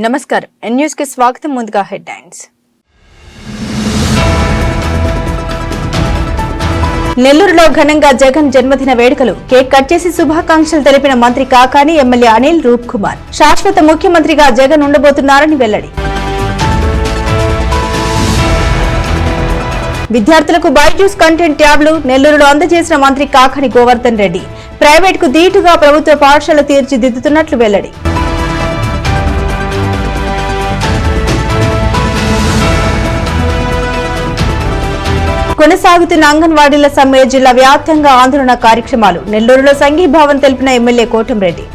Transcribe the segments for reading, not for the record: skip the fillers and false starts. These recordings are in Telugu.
నమస్కారం ఎన్ న్యూస్ కి స్వాగతం. ముందుగా హెడ్లైన్స్. నెల్లూరులో ఘనంగా జగన్ జన్మదిన వేడుకలు. కేక్ కట్ చేసి శుభాకాంక్షలు తెలిపిన మంత్రి కాకాని, ఎమ్మెల్యే అనిల్ రూప్ కుమార్. శాశ్వత ముఖ్యమంత్రిగా జగన్ ఉండబోతున్నారని వెల్లడి. విద్యార్థులకు బైజూస్ కంటెంట్ ట్యాబ్లు నెల్లూరులో అందజేసిన మంత్రి కాకాని గోవర్ధన్ రెడ్డి. ప్రైవేట్ కు దీటుగా ప్రభుత్వ పాఠశాల తీర్చిదిద్దుతున్నట్లు వెల్లడి. కొనసాగుతున్న అంగన్వాడీల సమ్మె, జిల్లా వ్యాప్తంగా ఆందోళన కార్యక్రమాలు. నెల్లూరులో సంఘీభావం తెలిపిన ఎమ్మెల్యే కోటంరెడ్డి.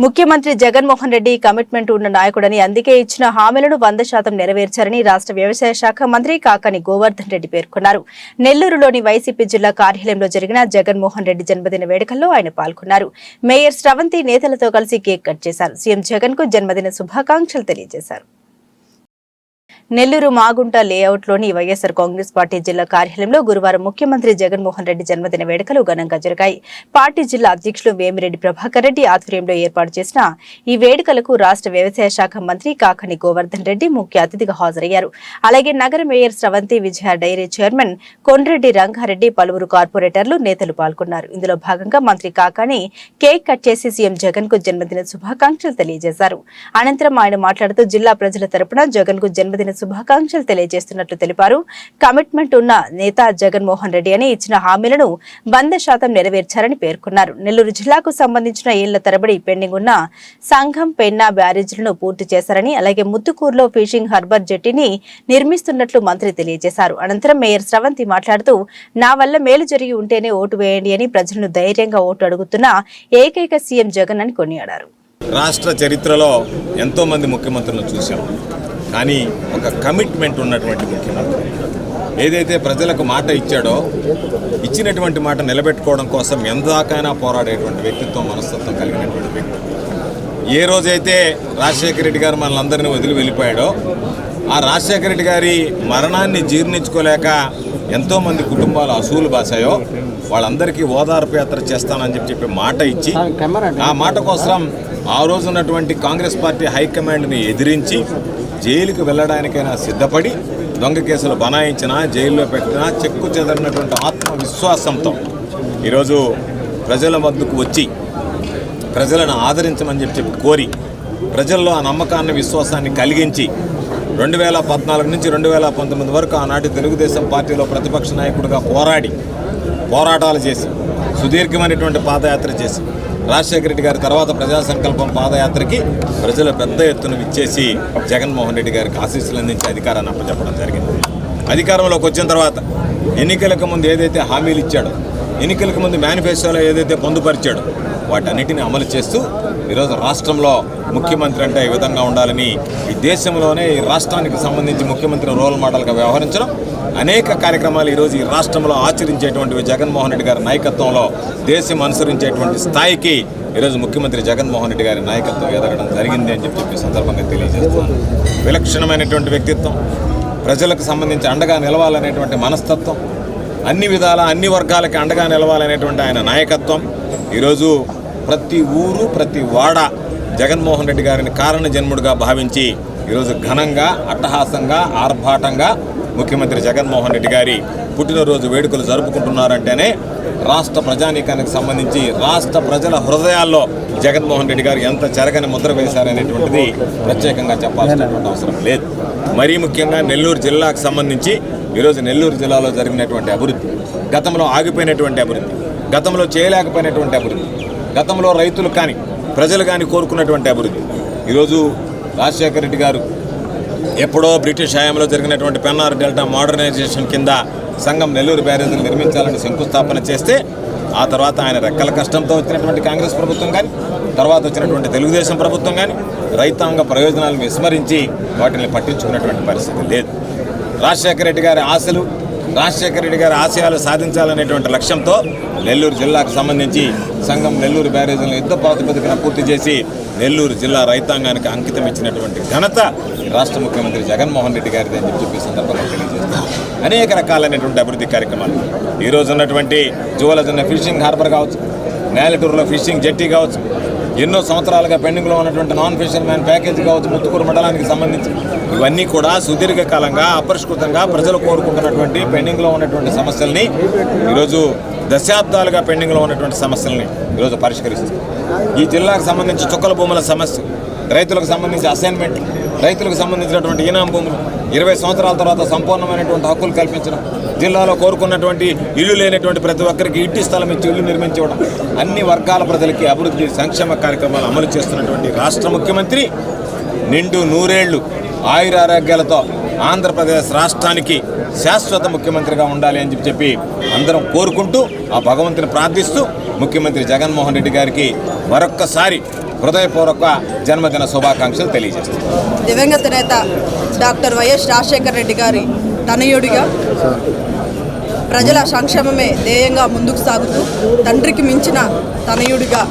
ముఖ్యమంత్రి జగన్మోహన్ రెడ్డి కమిట్మెంట్ ఉన్న నాయకుడని, అందుకే ఇచ్చిన హామీలను 100% నెరవేర్చారని రాష్ట్ర వ్యవసాయ శాఖ మంత్రి కాకాని గోవర్ధన్ రెడ్డి పేర్కొన్నారు. నెల్లూరులోని వైసీపీ జిల్లా కార్యాలయంలో జరిగిన జగన్మోహన్ రెడ్డి జన్మదిన వేడుకల్లో ఆయన పాల్గొన్నారు. మేయర్ శ్రవంతి నేతలతో కలిసి కేక్ కట్ చేశారు. సీఎం జగన్ కు జన్మదిన శుభాకాంక్షలు తెలియజేశారు. నెల్లూరు మాగుంట లేఅవుట్లోని వైఎస్సార్ కాంగ్రెస్ పార్టీ జిల్లా కార్యాలయంలో గురువారం ముఖ్యమంత్రి జగన్మోహన్ రెడ్డి జన్మదిన వేడుకలు ఘనంగా జరిగాయి. పార్టీ జిల్లా అధ్యక్షులు వేమిరెడ్డి ప్రభాకర్ రెడ్డి ఆధ్వర్యంలో ఏర్పాటు చేసిన ఈ వేడుకలకు రాష్ట్ర వ్యవసాయ శాఖ మంత్రి కాకాని గోవర్ధన్ రెడ్డి ముఖ్య అతిథిగా హాజరయ్యారు. అలాగే నగర మేయర్ శ్రవంతి, విజయ డైరీ చైర్మన్ కొండ్రెడ్డి రంగారెడ్డి, పలువురు కార్పొరేటర్లు, నేతలు పాల్గొన్నారు. ఇందులో భాగంగా మంత్రి కాకాని కేక్ కట్ చేసి సీఎం జగన్ కు జన్మదిన శుభాకాంక్షలు తెలియజేశారు. అనంతరం ఆయన మాట్లాడుతూ జిల్లా ప్రజల తరపున జగన్ కు జన్మదిన శుభాకాంక్షలు తెలియజేస్తున్నట్లు తెలిపారు. కమిట్మెంట్ ఉన్న నేత జగన్మోహన్ రెడ్డి అని ఇచ్చిన హామీలను 100% నెరవేర్చారని పేర్కొన్నారు. నెల్లూరు జిల్లాకు సంబంధించిన ఏళ్ల తరబడి పెండింగ్ ఉన్న సంఘం, పెన్నా బ్యారేజీలను పూర్తి చేశారని, అలాగే ముత్తుకూరులో ఫిషింగ్ హార్బర్ జెట్టీని నిర్మిస్తున్నట్లు మంత్రి తెలియజేశారు. అనంతరం మేయర్ శ్రవంతి మాట్లాడుతూ, నా వల్ల మేలు జరిగి ఉంటేనే ఓటు వేయండి అని ప్రజలను ధైర్యంగా ఓటు అడుగుతున్న ఏకైక సీఎం జగన్ అని కొనియాడారు. రాష్ట్ర చరిత్రలో ఎంతో మంది ముఖ్యమంత్రులను చూశాం, కానీ ఒక కమిట్మెంట్ ఉన్నటువంటి ముఖ్యమంత్రి ఏదైతే ప్రజలకు మాట ఇచ్చాడో, ఇచ్చినటువంటి మాట నిలబెట్టుకోవడం కోసం ఎందాకైనా పోరాడేటువంటి వ్యక్తిత్వం, మనస్తత్వం కలిగినటువంటి వ్యక్తి. ఏ రోజైతే రాజశేఖర రెడ్డి గారు మనల్ని వదిలి వెళ్ళిపోయాడో, ఆ రాజశేఖర రెడ్డి గారి మరణాన్ని జీర్ణించుకోలేక ఎంతోమంది కుటుంబాలు అసూలు బాసాయో, వాళ్ళందరికీ ఓదార్పు యాత్ర చేస్తానని చెప్పి మాట ఇచ్చి, ఆ మాట కోసం ఆ రోజు ఉన్నటువంటి కాంగ్రెస్ పార్టీ హైకమాండ్ని ఎదిరించి జైలుకి వెళ్ళడానికైనా సిద్ధపడి, దొంగ కేసులు బనాయించినా, జైల్లో పెట్టినా చెక్కు చెదరినటువంటి ఆత్మవిశ్వాసంతో ఈరోజు ప్రజల వద్దకు వచ్చి ప్రజలను ఆదరించమని చెప్పి కోరి, ప్రజల్లో ఆ నమ్మకాన్ని, విశ్వాసాన్ని కలిగించి 2014 నుంచి 2019 వరకు ఆనాటి తెలుగుదేశం పార్టీలో ప్రతిపక్ష నాయకుడిగా పోరాటాలు చేసి, సుదీర్ఘమైనటువంటి పాదయాత్ర చేసి, రాజశేఖర రెడ్డి గారి తర్వాత ప్రజా సంకల్పం పాదయాత్రకి ప్రజలు పెద్ద ఎత్తున విచ్చేసి జగన్మోహన్ రెడ్డి గారికి ఆశీస్సులు అందించి అధికారాన్ని అప్పచెప్పడం జరిగింది. అధికారంలోకి వచ్చిన తర్వాత ఎన్నికలకు ముందు ఏదైతే హామీలు ఇచ్చాడో, ఎన్నికలకు ముందు మేనిఫెస్టోలో ఏదైతే పొందుపరిచాడో, వాటన్నిటిని అమలు చేస్తూ ఈరోజు రాష్ట్రంలో ముఖ్యమంత్రి అంటే ఈ విధంగా ఉండాలని, ఈ దేశంలోనే ఈ రాష్ట్రానికి సంబంధించి ముఖ్యమంత్రి రోల్ మోడల్గా వ్యవహరించడం, అనేక కార్యక్రమాలు ఈరోజు ఈ రాష్ట్రంలో ఆచరించేటువంటి జగన్మోహన్ రెడ్డి గారి నాయకత్వంలో దేశం అనుసరించేటువంటి స్థాయికి ఈరోజు ముఖ్యమంత్రి జగన్మోహన్ రెడ్డి గారి నాయకత్వం ఎదగడం జరిగింది అని చెప్పి సందర్భంగా తెలియజేస్తున్నాను. విలక్షణమైనటువంటి వ్యక్తిత్వం, ప్రజలకు సంబంధించి అండగా నిలవాలనేటువంటి మనస్తత్వం, అన్ని విధాల అన్ని వర్గాలకి అండగా నిలవాలనేటువంటి ఆయన నాయకత్వం ఈరోజు ప్రతి ఊరు, ప్రతి వాడ జగన్మోహన్ రెడ్డి గారిని కారణ జన్ముడిగా భావించి ఈరోజు ఘనంగా, అట్టహాసంగా, ఆర్భాటంగా ముఖ్యమంత్రి జగన్మోహన్ రెడ్డి గారి పుట్టినరోజు వేడుకలు జరుపుకుంటున్నారంటేనే రాష్ట్ర ప్రజానీకానికి సంబంధించి రాష్ట్ర ప్రజల హృదయాల్లో జగన్మోహన్ రెడ్డి గారు ఎంత చెరగని ముద్ర వేశారనేటువంటిది ప్రత్యేకంగా చెప్పాల్సినటువంటి అవసరం లేదు. మరీ ముఖ్యంగా నెల్లూరు జిల్లాకు సంబంధించి ఈరోజు నెల్లూరు జిల్లాలో జరిగినటువంటి అభివృద్ధి, గతంలో ఆగిపోయినటువంటి అభివృద్ధి, గతంలో చేయలేకపోయినటువంటి అభివృద్ధి, గతంలో రైతులు కానీ ప్రజలు కానీ కోరుకున్నటువంటి అభివృద్ధి, ఈరోజు రాజశేఖర రెడ్డి గారు ఎప్పుడో బ్రిటిష్ హయాంలో జరిగినటువంటి పెన్నార్ డెల్టా మోడర్నైజేషన్ కింద సంఘం నెల్లూరు బ్యారేజీలు నిర్మించాలని శంకుస్థాపన చేస్తే, ఆ తర్వాత ఆయన రెక్కల కష్టంతో వచ్చినటువంటి కాంగ్రెస్ ప్రభుత్వం కానీ, తర్వాత వచ్చినటువంటి తెలుగుదేశం ప్రభుత్వం కానీ రైతాంగ ప్రయోజనాలను విస్మరించి వాటిని పట్టించుకున్నటువంటి పరిస్థితి లేదు. రాజశేఖర రెడ్డి గారి ఆశలు, రాజశేఖర రెడ్డి గారి ఆశయాలు సాధించాలనేటువంటి లక్ష్యంతో నెల్లూరు జిల్లాకు సంబంధించి సంఘం నెల్లూరు బ్యారేజీలను యుద్ధ ప్రాతిపదికన పూర్తి చేసి నెల్లూరు జిల్లా రైతాంగానికి అంకితం ఇచ్చినటువంటి ఘనత ఈ రాష్ట్ర ముఖ్యమంత్రి జగన్మోహన్ రెడ్డి గారిది అని చెప్పి సందర్భంగా తెలియజేస్తారు. అనేక రకాలైనటువంటి అభివృద్ధి కార్యక్రమాలు ఈరోజు ఉన్నటువంటి జువలజన్న ఫిషింగ్ హార్బర్ కావచ్చు, నేలటూరులో ఫిషింగ్ జెట్టి కావచ్చు, ఎన్నో సంవత్సరాలుగా పెండింగ్లో ఉన్నటువంటి నాన్ ఫిషర్ మ్యాన్ ప్యాకేజీ కావచ్చు, ముత్తుకూరు మండలానికి సంబంధించి ఇవన్నీ కూడా సుదీర్ఘకాలంగా అపరిష్కృతంగా ప్రజలు కోరుకుంటున్నటువంటి పెండింగ్లో ఉన్నటువంటి సమస్యల్ని ఈరోజు దశాబ్దాలుగా పెండింగ్లో ఉన్నటువంటి సమస్యల్ని ఈరోజు పరిష్కరిస్తుంది. ఈ జిల్లాకు సంబంధించి చుక్కల భూముల సమస్య, రైతులకు సంబంధించి అసైన్మెంట్, రైతులకు సంబంధించినటువంటి ఈనాం భూములు 20 సంవత్సరాల తర్వాత సంపూర్ణమైనటువంటి హక్కులు కల్పించడం, జిల్లాలో కోరుకున్నటువంటి ఇల్లు లేనటువంటి ప్రతి ఒక్కరికి ఇంటి స్థలం ఇచ్చి ఇల్లు నిర్మించడం, అన్ని వర్గాల ప్రజలకి అభివృద్ధి సంక్షేమ కార్యక్రమాలు అమలు చేస్తున్నటువంటి రాష్ట్ర ముఖ్యమంత్రి నిండు నూరేళ్లు ఆయురారోగ్యాలతో ఆంధ్రప్రదేశ్ రాష్ట్రానికి శాశ్వత ముఖ్యమంత్రిగా ఉండాలి అని చెప్పి అందరం కోరుకుంటూ ఆ భగవంతుని ప్రార్థిస్తూ ముఖ్యమంత్రి జగన్మోహన్ రెడ్డి గారికి మరొక్కసారి హృదయపూర్వక జన్మదిన శుభాకాంక్షలు తెలియజేస్తారు. దివంగత నేత డాక్టర్ వైఎస్ రాజశేఖర రెడ్డి గారి తనయుడిగా ప్రజల సంక్షేమమే ధ్యేయంగా ముందుకు సాగుతూ తండ్రికి మించిన తనయుడిగా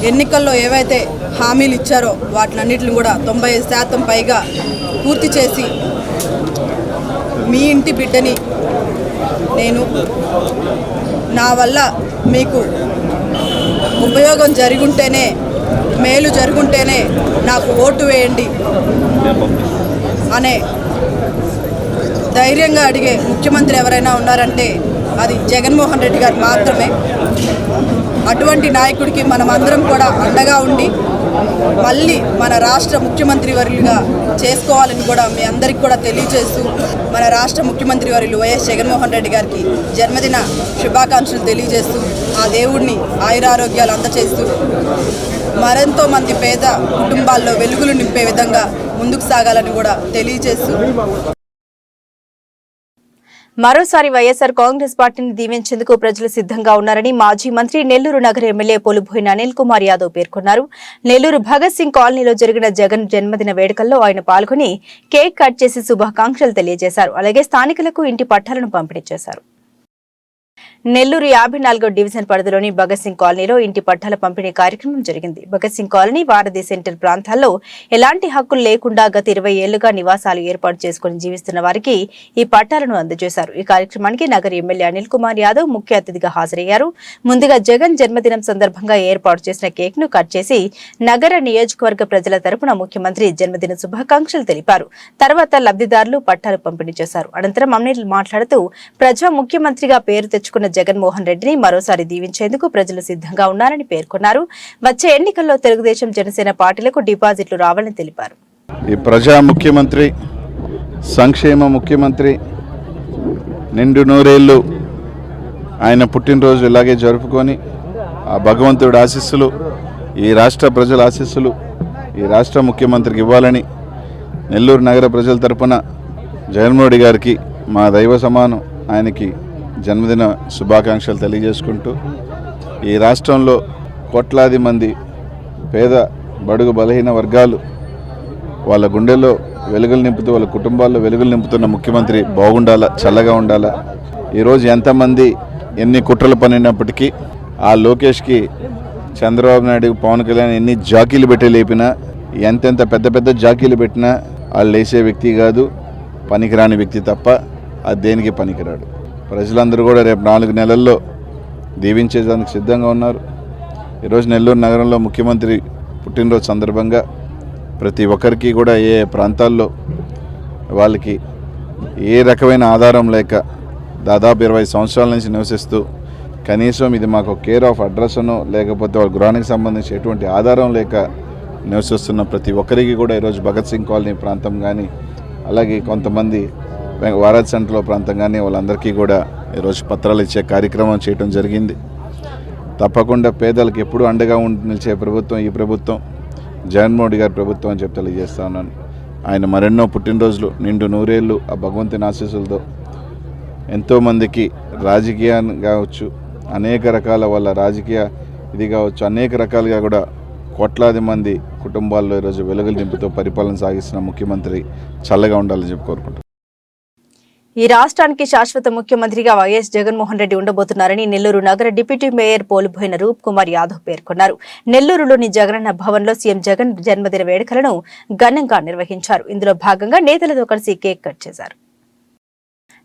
ఎన్నికల్లో ఏవైతే హామీలు ఇచ్చారో వాటినన్నిటిని కూడా 95% పైగా పూర్తి చేసి మీ ఇంటి బిడ్డని నేను, నా వల్ల మీకు ఉపయోగం జరుగుంటేనే, మేలు జరుగుంటేనే నాకు ఓటు వేయండి అనే ధైర్యంగా అడిగే ముఖ్యమంత్రి ఎవరైనా ఉన్నారంటే అది జగన్మోహన్ రెడ్డి గారు మాత్రమే. అటువంటి నాయకుడికి మనం అందరం కూడా అండగా ఉండి మళ్ళీ మన రాష్ట్ర ముఖ్యమంత్రి వర్యులుగా చేసుకోవాలని కూడా మీ అందరికీ కూడా తెలియజేస్తూ మన రాష్ట్ర ముఖ్యమంత్రి వర్యులు వైఎస్ జగన్మోహన్ రెడ్డి గారికి జన్మదిన శుభాకాంక్షలు తెలియజేస్తూ ఆ దేవుడిని ఆయురారోగ్యాలు అందచేస్తూ మరెంతో మంది పేద కుటుంబాల్లో వెలుగులు నింపే విధంగా ముందుకు సాగాలని కూడా తెలియజేస్తూ మరోసారి వైఎస్ఆర్ కాంగ్రెస్ పార్టీని దీవించేందుకు ప్రజలు సిద్ధంగా ఉన్నారని మాజీ మంత్రి నెల్లూరు నగర ఎమ్మెల్యే పోలుబోయిన అనిల్ కుమార్ యాదవ్ పేర్కొన్నారు. నెల్లూరు భగత్ సింగ్ కాలనీలో జరిగిన జగన్ జన్మదిన వేడుకల్లో ఆయన పాల్గొని కేక్ కట్ చేసి శుభాకాంక్షలు తెలియజేశారు. అలాగే స్థానికులకు ఇంటి పట్టాలను పంపిణీ చేశారు. నెల్లూరు 54వ డివిజన్ పరిధిలోని భగత్ సింగ్ కాలనీలో ఇంటి పట్టాల పంపిణీ కార్యక్రమం జరిగింది. భగత్ సింగ్ కాలనీ, వారధి సెంటర్ ప్రాంతాల్లో ఎలాంటి హక్కులు లేకుండా గత 20 ఏళ్లుగా నివాసాలు ఏర్పాటు చేసుకుని జీవిస్తున్న వారికి ఈ పట్టాలను అందజేశారు. ఈ కార్యక్రమానికి నగర ఎమ్మెల్యే అనిల్ కుమార్ యాదవ్ ముఖ్య అతిథిగా హాజరయ్యారు. ముందుగా జగన్ జన్మదినం సందర్భంగా ఏర్పాటు చేసిన కేక్ ను కట్ చేసి నగర నియోజకవర్గ ప్రజల తరపున ముఖ్యమంత్రి జన్మదిన శుభాకాంక్షలు తెలిపారు. తర్వాత లబ్ధిదారులు పట్టాలు పంపిణీ చేశారు. అనంతరం అనిల్ మాట్లాడుతూ ప్రజా ముఖ్యమంత్రిగా పేరు తెచ్చుకున్న జగన్మోహన్ రెడ్డిని మరోసారి దీవించేందుకు ప్రజలు సిద్ధంగా ఉన్నారని పేర్కొన్నారు. వచ్చే ఎన్నికల్లో తెలుగుదేశం, జనసేన పార్టీలకు డిపాజిట్లు రావాలని తెలిపారు. ఈ ప్రజా ముఖ్యమంత్రి, సంక్షేమ ముఖ్యమంత్రి నిండు నూరేళ్లు ఆయన పుట్టినరోజు ఇలాగే జరుపుకొని ఆ భగవంతుడి ఆశీస్సులు, ఈ రాష్ట్ర ప్రజల ఆశీస్సులు ఈ రాష్ట్ర ముఖ్యమంత్రికి ఇవ్వాలని నెల్లూరు నగర ప్రజల తరపున జగన్మోహన్ రెడ్డి గారికి మా దైవ సమానం ఆయనకి జన్మదిన శుభాకాంక్షలు తెలియజేసుకుంటూ ఈ రాష్ట్రంలో కోట్లాది మంది పేద బడుగు బలహీన వర్గాలు వాళ్ళ గుండెల్లో వెలుగులు నింపుతూ వాళ్ళ కుటుంబాల్లో వెలుగులు నింపుతున్న ముఖ్యమంత్రి బాగుండాలా, చల్లగా ఉండాలా. ఈరోజు ఎంతమంది ఎన్ని కుట్రలు పనినప్పటికీ ఆ లోకేష్కి, చంద్రబాబు నాయుడు, పవన్ కళ్యాణ్ ఎన్ని జాకీలు పెట్టి లేపినా, ఎంతెంత పెద్ద పెద్ద జాకీలు పెట్టినా వాళ్ళు లేసే వ్యక్తి కాదు, పనికిరాని వ్యక్తి తప్ప అది దేనికి పనికిరాడు. ప్రజలందరూ కూడా రేపు 4 నెలల్లో దీవించేదానికి సిద్ధంగా ఉన్నారు. ఈరోజు నెల్లూరు నగరంలో ముఖ్యమంత్రి పుట్టినరోజు సందర్భంగా ప్రతి ఒక్కరికి కూడా ఏ ప్రాంతాల్లో వాళ్ళకి ఏ రకమైన ఆధారం లేక దాదాపు 20 సంవత్సరాల నుంచి నివసిస్తూ కనీసం ఇది మాకు కేర్ ఆఫ్ అడ్రస్ను లేకపోతే వాళ్ళ గృహానికి సంబంధించి ఎటువంటి ఆధారం లేక నివసిస్తున్న ప్రతి ఒక్కరికి కూడా ఈరోజు భగత్ సింగ్ కాలనీ ప్రాంతం కానీ అలాగే కొంతమంది వారాజ్ సెంటర్లో ప్రాంతం కానీ వాళ్ళందరికీ కూడా ఈరోజు పత్రాలు ఇచ్చే కార్యక్రమం చేయడం జరిగింది. తప్పకుండా పేదలకు ఎప్పుడూ అండగా నిలిచే ప్రభుత్వం ఈ ప్రభుత్వం, జగన్మోహన్ రెడ్డి గారి ప్రభుత్వం అని చెప్పి తెలియజేస్తా ఉన్నాను. ఆయన మరెన్నో పుట్టినరోజులు నిండు నూరేళ్ళు ఆ భగవంతుని ఆశీస్సులతో ఎంతోమందికి రాజకీయాన్ని కావచ్చు, అనేక రకాల వాళ్ళ రాజకీయ ఇది కావచ్చు, అనేక రకాలుగా కూడా కోట్లాది మంది కుటుంబాల్లో ఈరోజు వెలుగులు నింపుతూ పరిపాలన సాగిస్తున్న ముఖ్యమంత్రి చల్లగా ఉండాలని చెప్పి కోరుకుంటున్నాను. ఈ రాష్ట్రానికి శాశ్వత ముఖ్యమంత్రిగా వైఎస్ జగన్మోహన్ రెడ్డి ఉండబోతున్నారని నెల్లూరు నగర డిప్యూటీ మేయర్ పోలుబోయిన రూప్ కుమార్ యాదవ్ పేర్కొన్నారు. నెల్లూరులోని జగనన్న భవన్లో సీఎం జగన్ జన్మదిన వేడుకలను ఘనంగా నిర్వహించారు. ఇందులో భాగంగా నేతలతో కలిసి కేక్ కట్ చేశారు.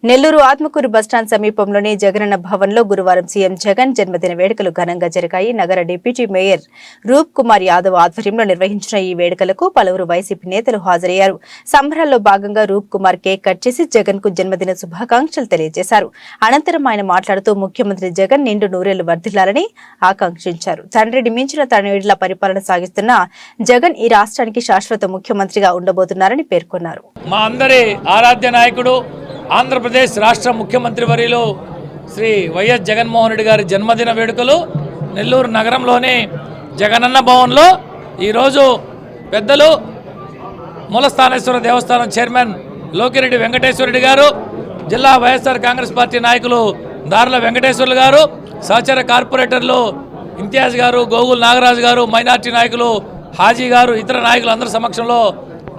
నెల్లూరు ఆత్మకూరు బస్టాండ్ సమీపంలోని జగనన్న భవన్లో గురువారం సీఎం జగన్ జన్మదిన వేడుకలు ఘనంగా జరిగాయి. నగర డిప్యూటీ మేయర్ రూప్ కుమార్ యాదవ్ ఆధ్వర్యంలో నిర్వహించిన ఈ వేడుకలకు పలువురు వైసీపీ నేతలు హాజరయ్యారు. సంబరాల్లో భాగంగా రూప్ కుమార్ కేక్ కట్ చేసి జగన్ కు జన్మదిన శుభాకాంక్షలు తెలియజేశారు. అనంతరం ఆయన మాట్లాడుతూ ముఖ్యమంత్రి జగన్ నిండు నూరేళ్లు వర్ధిల్లాలని ఆకాంక్షించారు. తండ్రిని మించిన తనయుడిలా పరిపాలన సాగిస్తున్న జగన్ ఈ రాష్ట్రానికి శాశ్వత ముఖ్యమంత్రిగా ఉండబోతున్నారని పేర్కొన్నారు. మా అందరి ఆరాధ్య నాయకుడు ఆంధ్రప్రదేశ్ రాష్ట్ర ముఖ్యమంత్రి వర్యులు శ్రీ వైఎస్ జగన్మోహన్ రెడ్డి గారి జన్మదిన వేడుకలు నెల్లూరు నగరంలోని జగనన్న భవన్లో ఈరోజు పెద్దలు మూలస్థానేశ్వర దేవస్థానం చైర్మన్ లోకిరెడ్డి వెంకటేశ్వరరెడ్డి గారు, జిల్లా వైఎస్ఆర్ కాంగ్రెస్ పార్టీ నాయకులు దార్ల వెంకటేశ్వర్లు గారు, సహచర కార్పొరేటర్లు ఇంతియాజ్ గారు, గోగుల్ నాగరాజు గారు, మైనార్టీ నాయకులు హాజీ గారు, ఇతర నాయకులందరి సమక్షంలో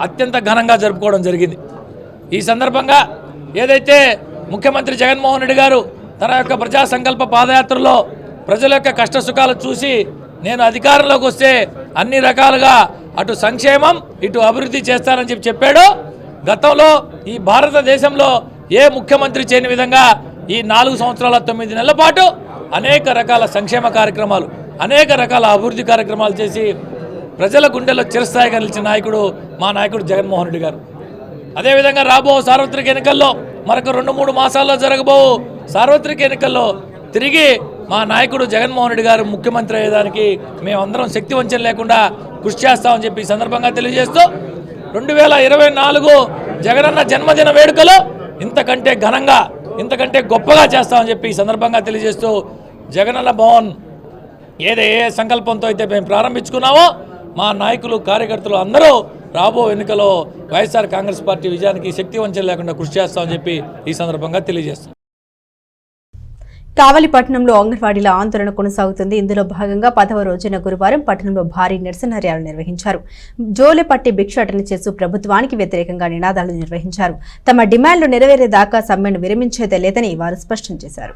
అత్యంత ఘనంగా జరుపుకోవడం జరిగింది. ఈ సందర్భంగా ఏదైతే ముఖ్యమంత్రి జగన్మోహన్ రెడ్డి గారు తన యొక్క ప్రజా సంకల్ప పాదయాత్రలో ప్రజల యొక్క కష్ట సుఖాలు చూసి నేను అధికారంలోకి వస్తే అన్ని రకాలుగా అటు సంక్షేమం ఇటు అభివృద్ధి చేస్తానని చెప్పాడు. గతంలో ఈ భారతదేశంలో ఏ ముఖ్యమంత్రి చేయని విధంగా ఈ 4 సంవత్సరాల 9 నెలల పాటు అనేక రకాల సంక్షేమ కార్యక్రమాలు, అనేక రకాల అభివృద్ధి కార్యక్రమాలు చేసి ప్రజల గుండెల్లో చిరస్థాయిగా నిలిచిన నాయకుడు మా నాయకుడు జగన్మోహన్ రెడ్డి గారు. అదేవిధంగా రాబో సార్వత్రిక ఎన్నికల్లో మరొక 2-3 మాసాల్లో జరగబో సార్వత్రిక ఎన్నికల్లో తిరిగి మా నాయకుడు జగన్మోహన్ రెడ్డి గారు ముఖ్యమంత్రి అయ్యేదానికి మేమందరం శక్తి వంచన లేకుండా కృషి చేస్తామని చెప్పి ఈ సందర్భంగా తెలియజేస్తూ 2024 జగనన్న జన్మదిన వేడుకలు ఇంతకంటే ఘనంగా ఇంతకంటే గొప్పగా చేస్తామని చెప్పి ఈ సందర్భంగా తెలియజేస్తూ జగనన్న భవన్ ఏ సంకల్పంతో అయితే మేము ప్రారంభించుకున్నామో మా నాయకులు కార్యకర్తలు అందరూ రాబో ఎన్నికల్లో వైఎస్ఆర్ కాంగ్రెస్ పార్టీ విజయానికి శక్తి వంచన లేకుండా కృషి చేస్తామని చెప్పి ఈ సందర్భంగా తెలియజేస్తాం. కావలిపట్నంలో అంగన్వాడీల ఆందోళన కొనసాగుతుంది. ఇందులో భాగంగా 10వ రోజున గురువారం పట్టణంలో భారీ నిరసన ర్యాలీ నిర్వహించారు. జోలెపట్టి భిక్షాటన చేస్తూ ప్రభుత్వానికి వ్యతిరేకంగా నినాదాలు నిర్వహించారు. తమ డిమాండ్లు నెరవేరేదాకా సమ్మెను విరమించేదే లేదని వారు స్పష్టం చేశారు.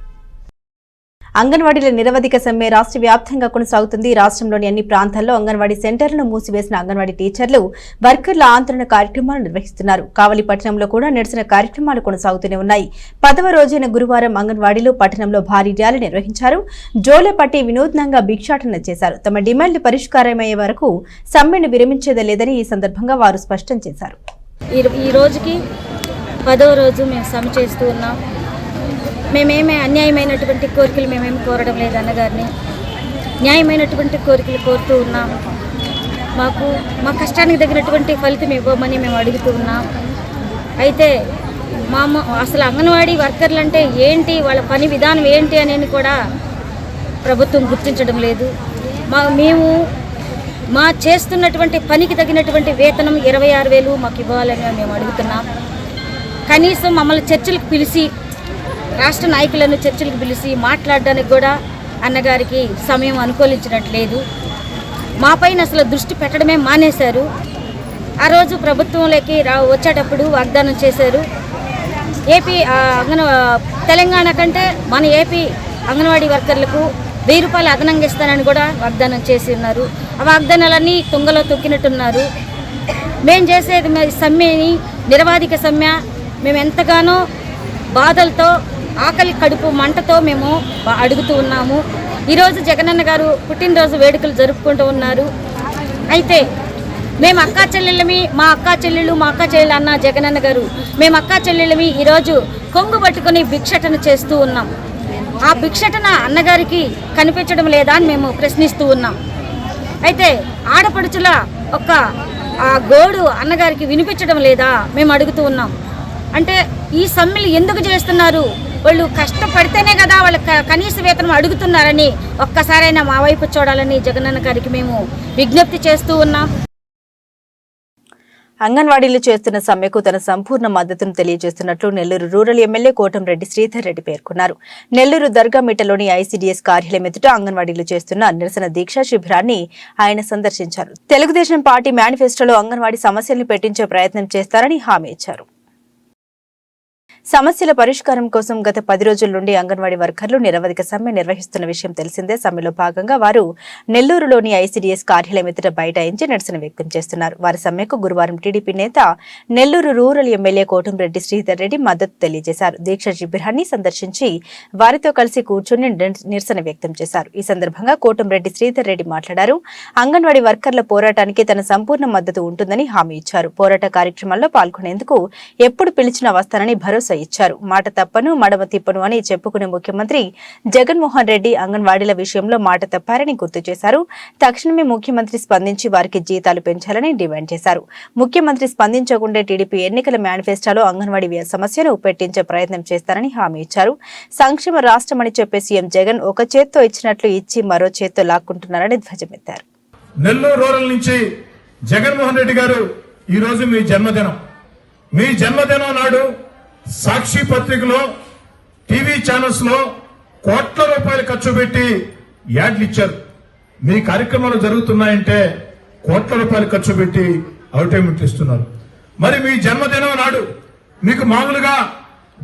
అంగన్వాడీల నిరవధిక సమ్మె రాష్ట్ర వ్యాప్తంగా కొనసాగుతుంది. రాష్ట్రంలోని అన్ని ప్రాంతాల్లో అంగన్వాడీ సెంటర్లను మూసివేసిన అంగన్వాడీ టీచర్లు వర్కర్ల ఆందోళన కార్యక్రమాలు నిర్వహిస్తున్నారు. కావలిపట్నంలో కూడా నిరసన కార్యక్రమాలు కొనసాగుతూనే ఉన్నాయి. 10వ రోజైన గురువారం అంగన్వాడీలు పట్టణంలో భారీ ర్యాలీ నిర్వహించారు. జోలెపట్టి వినూత్నంగా భిక్షాటన చేశారు. తమ డిమాండ్లు పరిష్కారమయ్యే వరకు సమ్మెను విరమించేదే లేదని ఈ సందర్భంగా వారు స్పష్టం చేశారు. ఈ రోజుకి 10వ రోజు మేము సమ్మె చేస్తూ ఉన్నాం. మేమేమి అన్యాయమైనటువంటి కోరికలు మేమేమి కోరడం లేదు, అన్నగారిని న్యాయమైనటువంటి కోరికలు కోరుతూ ఉన్నాం. మా కష్టానికి తగినటువంటి ఫలితం ఇవ్వమని మేము అడుగుతూ ఉన్నాం. అయితే అసలు అంగన్వాడీ వర్కర్లు అంటే ఏంటి, వాళ్ళ పని విధానం ఏంటి అనేది కూడా ప్రభుత్వం గుర్తించడం లేదు. మేము చేస్తున్నటువంటి పనికి తగినటువంటి వేతనం 26,000 మాకు ఇవ్వాలని మేము అడుగుతున్నాం. కనీసం మమ్మల్ని చర్చలకు పిలిచి, రాష్ట్ర నాయకులను చర్చలకు పిలిచి మాట్లాడడానికి కూడా అన్నగారికి సమయం అనుకూలించినట్లేదు. మా పైన అసలు దృష్టి పెట్టడమే మానేశారు. ఆ రోజు ప్రభుత్వంలోకి వచ్చేటప్పుడు వాగ్దానం చేశారు. తెలంగాణ కంటే మన ఏపీ అంగన్వాడీ వర్కర్లకు 1000 రూపాయలు అదనంగా ఇస్తానని కూడా వాగ్దానం చేసి ఉన్నారు. ఆ వాగ్దానాలన్నీ తుంగలో తొక్కినట్టున్నారు. మేము చేసేది సమ్మెని నిరవాధిక సమ్మె. మేము ఎంతగానో బాధలతో, ఆకలి కడుపు మంటతో మేము అడుగుతూ ఉన్నాము. ఈరోజు జగనన్న గారు పుట్టినరోజు వేడుకలు జరుపుకుంటూ ఉన్నారు. అయితే మేము అక్కా చెల్లెళ్ళమి, మా అక్కా చెల్లెళ్ళు అన్న జగనన్న గారు, మేము అక్కా చెల్లెళ్ళమి ఈరోజు కొంగు పట్టుకొని భిక్షటన చేస్తూ ఉన్నాం. ఆ భిక్షటన అన్నగారికి కనిపించడం లేదా అని మేము ప్రశ్నిస్తూ ఉన్నాం. అయితే ఆడపడుచుల ఆ గోడు అన్నగారికి వినిపించడం లేదా మేము అడుగుతూ ఉన్నాం. అంటే ఈ సమ్మెలు ఎందుకు చేస్తున్నారు? వాళ్ళు కష్టపడితేనే కదా వాళ్ళ కనీస వేతనం అడుగుతున్నారని ఒక్కసారైనా మా వైపు చూడాలని జగనన్న గారికి మేము విజ్ఞప్తి చేస్తూ ఉన్నాం. అంగన్వాడీలు చేస్తున్న సమ్మెకు తన సంపూర్ణ మద్దతును తెలియజేస్తున్నట్లు నెల్లూరు రూరల్ ఎమ్మెల్యే కోటంరెడ్డి శ్రీధర్ రెడ్డి పేర్కొన్నారు. నెల్లూరు దర్గామిట్టలోని ఐసీడీఎస్ కార్యాలయం ఎదుట అంగన్వాడీలు చేస్తున్న నిరసన దీక్షా శిబిరాన్ని ఆయన సందర్శించారు. తెలుగుదేశం పార్టీ మేనిఫెస్టోలో అంగన్వాడీ సమస్యలను పెట్టించే ప్రయత్నం చేస్తారని హామీ ఇచ్చారు. సమస్యల పరిష్కారం కోసం గత 10 రోజుల నుండి అంగన్వాడీ వర్కర్లు నిరవధిక సమ్మె నిర్వహిస్తున్న విషయం తెలిసిందే. సమ్మెలో భాగంగా వారు నెల్లూరులోని ఐసీడీఎస్ కార్యాలయం ఎదుట బైఠాయించి నిరసన వ్యక్తం చేస్తున్నారు. వారి సమ్మెకు గురువారం టీడీపీ నేత నెల్లూరు రూరల్ ఎమ్మెల్యే కోటంరెడ్డి శ్రీధర్ రెడ్డి మద్దతు తెలియజేశారు. దీక్ష శిబిరాన్ని సందర్శించి వారితో కలిసి కూర్చుని నిరసన వ్యక్తం చేశారు. ఈ సందర్భంగా కోటంరెడ్డి శ్రీధర్ రెడ్డి మాట్లాడారు. అంగన్వాడీ వర్కర్ల పోరాటానికి తన సంపూర్ణ మద్దతు ఉంటుందని హామీ ఇచ్చారు. పోరాట కార్యక్రమాల్లో పాల్గొనేందుకు ఎప్పుడు పిలిచినా వస్తానని భరోసా ఇచ్చారు. మాట తప్పను మడమ తిప్పను అని చెప్పుకునే ముఖ్యమంత్రి జగన్మోహన్ రెడ్డి అంగన్వాడీల విషయంలో మాట తప్పారని గుర్తు చేశారు. తక్షణమే ముఖ్యమంత్రి స్పందించి వారికి జీతాలు పెంచాలని డిమాండ్ చేశారు. ముఖ్యమంత్రి స్పందించకుండా టీడీపీ ఎన్నికల మేనిఫెస్టోలో అంగన్వాడీ సమస్యను పెట్టించే ప్రయత్నం చేస్తారని హామీ ఇచ్చారు. సంక్షేమ రాష్ట్రమని చెప్పే సీఎం జగన్ ఒక చేత్తో ఇచ్చినట్లు ఇచ్చి మరో చేత్తో లాక్కుంటున్నారని ధ్వజమెత్తారు. నెల్లూరు రూరల్ నుంచి జగన్మోహన్ రెడ్డి గారు ఈరోజు మీ జన్మదినం. మీ జన్మదినం నాడు సాక్షి పత్రికలో టీవీ ఛానల్స్ లో కోట్ల రూపాయలు ఖర్చు పెట్టి యాడ్లు ఇచ్చారు. మీ కార్యక్రమాలు జరుగుతున్నాయంటే కోట్ల రూపాయలు ఖర్చు పెట్టి అడ్వర్టైజ్మెంట్ ఇస్తున్నారు. మరి మీ జన్మదినం నాడు మీకు మామూలుగా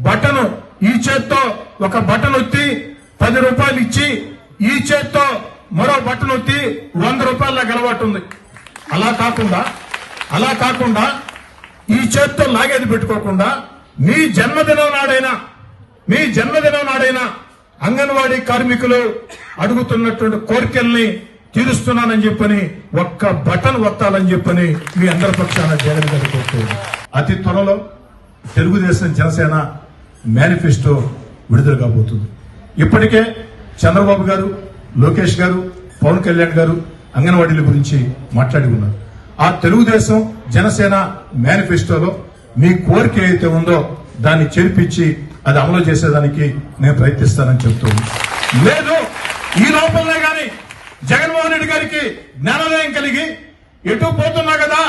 బటన్ ఈ చేత్తో ఒక బటన్ ఒత్తి 10 రూపాయలు ఇచ్చి ఈ చేత్తో మరో బటన్ ఒత్తి 100 రూపాయల అలవాటు ఉంది. అలా కాకుండా ఈ చేత్తో లాగేది పెట్టుకోకుండా మీ జన్మదినం నాడైనా అంగన్వాడీ కార్మికులు అడుగుతున్నటువంటి కోరికల్ని తీరుస్తున్నానని చెప్పని ఒక్క బటన్ ఒత్తాలని చెప్పని మీ అందరి పక్షాన జగన్ గారు కోరుతున్నారు. అతి త్వరలో తెలుగుదేశం జనసేన మేనిఫెస్టో విడుదల కాబోతుంది. ఇప్పటికే చంద్రబాబు గారు, లోకేష్ గారు, పవన్ కళ్యాణ్ గారు అంగన్వాడీల గురించి మాట్లాడి ఉన్నారు. ఆ తెలుగుదేశం జనసేన మేనిఫెస్టోలో మీ కోరిక ఏదైతే ఉందో దాన్ని చేర్పించి అది అమలు చేసేదానికి నేను ప్రయత్నిస్తానని చెప్తున్నాను. లేదు ఈ లోపలనే గాని జగన్మోహన్ రెడ్డి గారికి జ్ఞానోదయం కలిగి ఎటు పోతున్నా కదా,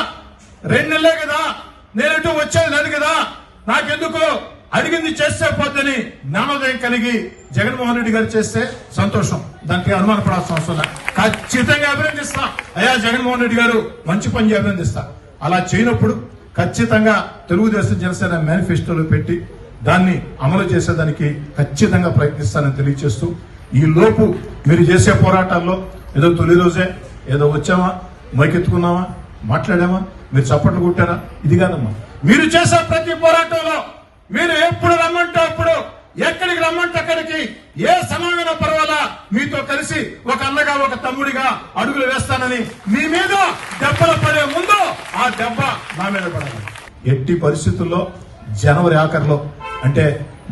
2 నెలలే కదా, నేను ఎటు వచ్చేది లేదు కదా, నాకెందుకు అడిగింది చేస్తే పోద్దని జ్ఞానోదయం కలిగి జగన్మోహన్ రెడ్డి గారు చేస్తే సంతోషం. దానికి అనుమానపడాల్సిన అవసరం లేదు. ఖచ్చితంగా అభినందిస్తా. అయ్యా జగన్మోహన్ రెడ్డి గారు మంచి పని అభినందిస్తా. అలా చేయనప్పుడు ఖచ్చితంగా తెలుగుదేశం జనసేన మేనిఫెస్టోలో పెట్టి దాన్ని అమలు చేసేదానికి ఖచ్చితంగా ప్రయత్నిస్తానని తెలియజేస్తూ, ఈ లోపు మీరు చేసే పోరాటాల్లో ఏదో తొలి రోజే ఏదో వచ్చామా, మైకెత్తుకున్నామా, మాట్లాడామా, మీరు చప్పట్లు కొట్టారా, ఇది కాదమ్మా. మీరు చేసే ప్రతి పోరాటంలో మీరు ఎప్పుడు రమ్మంటే అప్పుడు, ఎక్కడికి రమ్మంటే అక్కడికి, ఏ సమయంలో పర్వాలా మీతో కలిసి ఒక అన్నగా ఒక తమ్ముడిగా అడుగులు వేస్తానని మీ మీద దెబ్బలు పడే ముందు ఆ దెబ్బ నా మీద పడాలి. ఎట్టి పరిస్థితుల్లో జనవరి ఆఖరిలో అంటే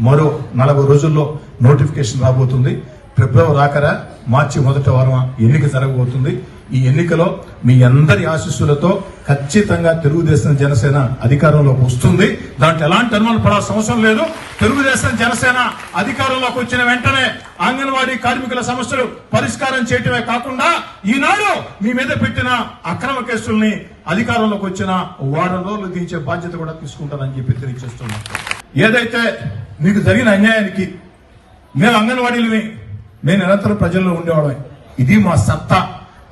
మరో 40 రోజుల్లో నోటిఫికేషన్ రాబోతుంది. ఫిబ్రవరి ఆఖర మార్చి మొదటి వారం ఎన్నిక జరగబోతుంది. ఈ ఎన్నికలో మీ అందరి ఆశీస్సులతో ఖచ్చితంగా తెలుగుదేశం జనసేన అధికారంలోకి వస్తుంది. దాంట్లో ఎలాంటి అనుమానం పడాల్సిన అవసరం లేదు. తెలుగుదేశం జనసేన అధికారంలోకి వచ్చిన వెంటనే అంగన్వాడీ కార్మికుల సమస్యలు పరిష్కారం చేయటమే కాకుండా ఈనాడు మీ మీద పెట్టిన అక్రమ కేసుల్ని అధికారంలోకి వచ్చిన 1 వారం రోజులు దించే బాధ్యత కూడా తీసుకుంటానని చెప్పి తెలియజేస్తున్నాం. ఏదైతే మీకు జరిగిన అన్యాయానికి మేము అంగన్వాడీలని మేము నిరంతరం ప్రజల్లో ఉండేవాళ్ళమే, ఇది మా సత్తా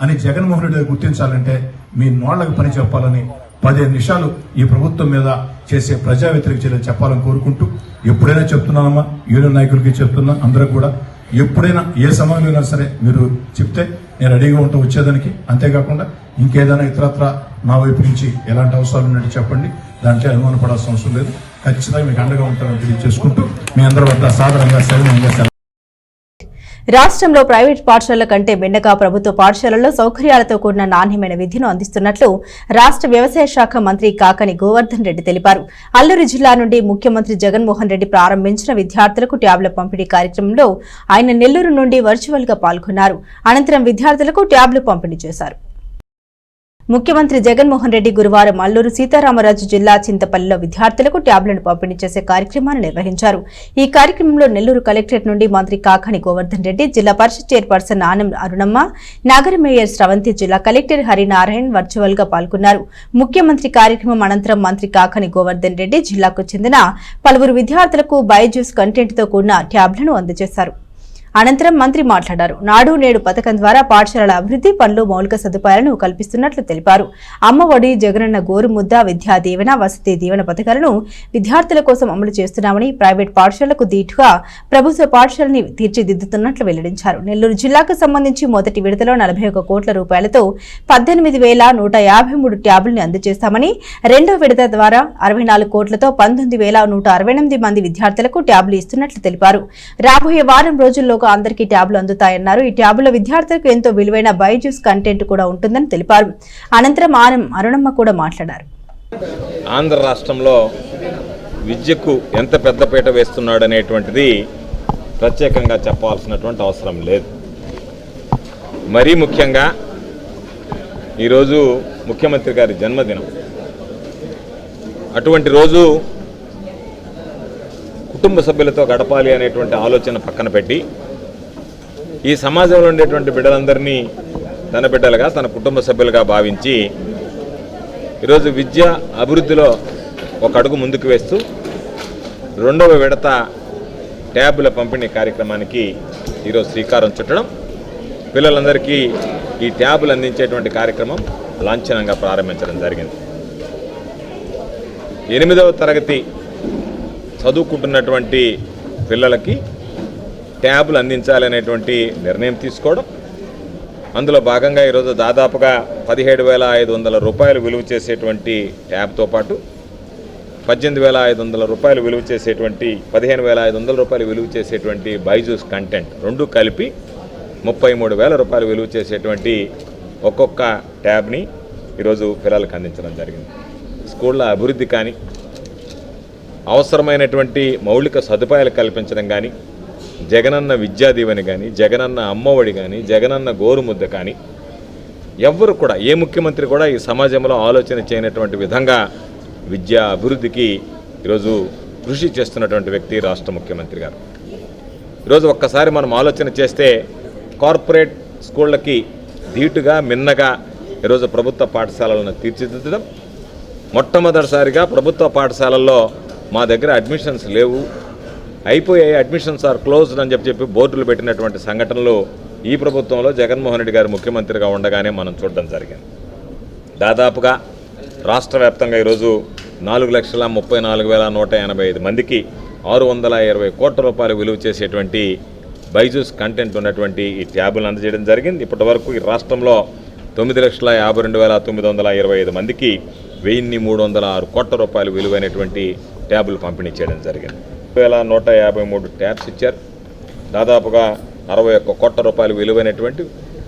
అని జగన్మోహన్ రెడ్డి గుర్తించాలంటే మీ నోళ్లకు పని చెప్పాలని 15 నిమిషాలు ఈ ప్రభుత్వం మీద చేసే ప్రజా వ్యతిరేక చర్యలు చెప్పాలని కోరుకుంటూ, ఎప్పుడైనా చెప్తున్నానమ్మా, యూనియన్ నాయకులకి చెప్తున్నా, అందరూ కూడా ఎప్పుడైనా ఏ సమయంలో అయినా సరే మీరు చెప్తే నేను రెడీగా ఉంటా వచ్చేదానికి. అంతేకాకుండా ఇంకేదైనా ఇతరత్ర నా వైపు నుంచి ఎలాంటి అవసరాలు ఉన్నట్టు చెప్పండి, దాంట్లో అనుమానపడాల్సిన అవసరం లేదు. ఖచ్చితంగా మీకు అండగా ఉంటానని తెలియజేసుకుంటూ మీ అందరి వద్ద సాధారణంగా సెలవు. రాష్ట్రంలో ప్రైవేట్ పాఠశాలల కంటే భిన్నగా ప్రభుత్వ పాఠశాలల్లో సౌకర్యాలతో కూడిన నాణ్యమైన విద్యను అందిస్తున్నట్లు రాష్ట్ర వ్యవసాయ శాఖ మంత్రి కాకని గోవర్ధన్ రెడ్డి తెలిపారు. అల్లూరు జిల్లా నుండి ముఖ్యమంత్రి జగన్మోహన్ రెడ్డి ప్రారంభించిన విద్యార్థులకు ట్యాబ్ల పంపిణీ కార్యక్రమంలో ఆయన నెల్లూరు నుండి వర్చువల్ గా పాల్గొన్నారు. అనంతరం విద్యార్థులకు ట్యాబ్లు పంపిణీ చేశారు. ముఖ్యమంత్రి జగన్మోహన్ రెడ్డి గురువారం అల్లూరు సీతారామరాజు జిల్లా చింతపల్లిలో విద్యార్థులకు ట్యాబ్లను పంపిణీ చేసే కార్యక్రమాన్ని నిర్వహించారు. ఈ కార్యక్రమంలో నెల్లూరు కలెక్టరేట్ నుండి మంత్రి కాకాని గోవర్ధన్ రెడ్డి, జిల్లా పరిషత్ చైర్పర్సన్ ఆనం అరుణమ్మ, నగర మేయర్ స్రవంతి, జిల్లా కలెక్టర్ హరినారాయణ్ వర్చువల్ గా పాల్గొన్నారు. ముఖ్యమంత్రి కార్యక్రమం అనంతరం మంత్రి కాకాని గోవర్ధన్ రెడ్డి జిల్లాకు చెందిన పలువురు విద్యార్థులకు బైజూస్ కంటెంట్ తో కూడిన ట్యాబ్లను అందజేశారు. అనంతరం మంత్రి మాట్లాడారు. నాడు నేడు పథకం ద్వారా పాఠశాలల అభివృద్ధి పనులు మౌలిక సదుపాయాలను కల్పిస్తున్నట్లు తెలిపారు. అమ్మఒడి, జగనన్న గోరుముద్ద, విద్యా దీవెన, వసతి దీవెన పథకాలను విద్యార్థుల కోసం అమలు చేస్తున్నామని, ప్రైవేట్ పాఠశాలలకు దీటుగా ప్రభుత్వ పాఠశాలని తీర్చిదిద్దుతున్నట్లు వెల్లడించారు. నెల్లూరు జిల్లాకు సంబంధించి మొదటి విడతలో 41 కోట్ల రూపాయలతో 18,153 ట్యాబుల్ని అందజేస్తామని, రెండో విడత ద్వారా 64 కోట్లతో 19,168 మంది విద్యార్థులకు ట్యాబులు ఇస్తున్నట్లు తెలిపారు. రాబోయే వారం రోజుల్లోగా అందరికీ ట్యాబులు అందుతాయన్నారు. ఈ ట్యాబుల విద్యార్థులకు ఎంతో విలువైన బైజూస్ కంటెంట్ కూడా ఉంటుందని తెలిపారు. అనంతరం అరుణమ్మ కూడా మాట్లాడారు. ఆంధ్ర రాష్ట్రంలో విద్యకు ఎంత పెద్దపీట వేస్తున్నాడు అనేటువంటిది ప్రత్యేకంగా చెప్పాల్సినటువంటి అవసరం లేదు. మరీ ముఖ్యంగా ఈరోజు ముఖ్యమంత్రి గారి జన్మదినం. అటువంటి రోజు కుటుంబ సభ్యులతో గడపాలి అనేటువంటి ఆలోచన పక్కన పెట్టి ఈ సమాజంలో ఉండేటువంటి బిడ్డలందరినీ తన బిడ్డలుగా, తన కుటుంబ సభ్యులుగా భావించి ఈరోజు విద్య అభివృద్ధిలో ఒక అడుగు ముందుకు వేస్తూ రెండవ విడత ట్యాబుల పంపిణీ కార్యక్రమానికి ఈరోజు శ్రీకారం చుట్టడం, పిల్లలందరికీ ఈ ట్యాబులు అందించేటువంటి కార్యక్రమం లాంఛనంగా ప్రారంభించడం జరిగింది. 8వ తరగతి చదువుకుంటున్నటువంటి పిల్లలకి ట్యాబులు అందించాలనేటువంటి నిర్ణయం తీసుకోవడం, అందులో భాగంగా ఈరోజు దాదాపుగా 17,500 రూపాయలు విలువ చేసేటువంటి ట్యాబ్తో పాటు 18,500 రూపాయలు విలువ చేసేటువంటి 15,500 రూపాయలు విలువ చేసేటువంటి బైజూస్ కంటెంట్ రెండు కలిపి 33,000 రూపాయలు విలువ చేసేటువంటి ఒక్కొక్క ట్యాబ్ని ఈరోజు పిల్లలకు అందించడం జరిగింది. స్కూళ్ళ అభివృద్ధి కానీ, అవసరమైనటువంటి మౌలిక సదుపాయాలు కల్పించడం కానీ, జగనన్న విద్యా దీవెన కానీ, జగనన్న అమ్మఒడి కానీ, జగనన్న గోరుముద్ద కానీ ఎవ్వరు కూడా, ఏ ముఖ్యమంత్రి కూడా ఈ సమాజంలో ఆలోచన చేయనటువంటి విధంగా విద్యా అభివృద్ధికి ఈరోజు కృషి చేస్తున్నటువంటి వ్యక్తి రాష్ట్ర ముఖ్యమంత్రి గారు. ఈరోజు ఒక్కసారి మనం ఆలోచన చేస్తే కార్పొరేట్ స్కూళ్ళకి ధీటుగా, మిన్నగా ఈరోజు ప్రభుత్వ పాఠశాలలను తీర్చిదిద్దడం, మొట్టమొదటిసారిగా ప్రభుత్వ పాఠశాలల్లో మా దగ్గర అడ్మిషన్స్ లేవు, అయిపోయాయి, అడ్మిషన్స్ ఆర్ క్లోజ్డ్ అని చెప్పి బోర్డులు పెట్టినటువంటి సంఘటనలు ఈ ప్రభుత్వంలో జగన్మోహన్ రెడ్డి గారు ముఖ్యమంత్రిగా ఉండగానే మనం చూడడం జరిగింది. దాదాపుగా రాష్ట్ర వ్యాప్తంగా ఈరోజు 4,34,185 మందికి 620 కోట్ల రూపాయలు విలువ చేసేటువంటి బైజూస్ కంటెంట్ ఉన్నటువంటి ఈ ట్యాబులను అందజేయడం జరిగింది. ఇప్పటి వరకు ఈ రాష్ట్రంలో 9,52,925 మందికి 1,306 కోట్ల రూపాయలు విలువైనటువంటి ట్యాబులు పంపిణీ చేయడం జరిగింది. 1,153 ట్యాబ్స్ ఇచ్చారు. దాదాపుగా 61 కోట్ల రూపాయలు విలువైనటువంటి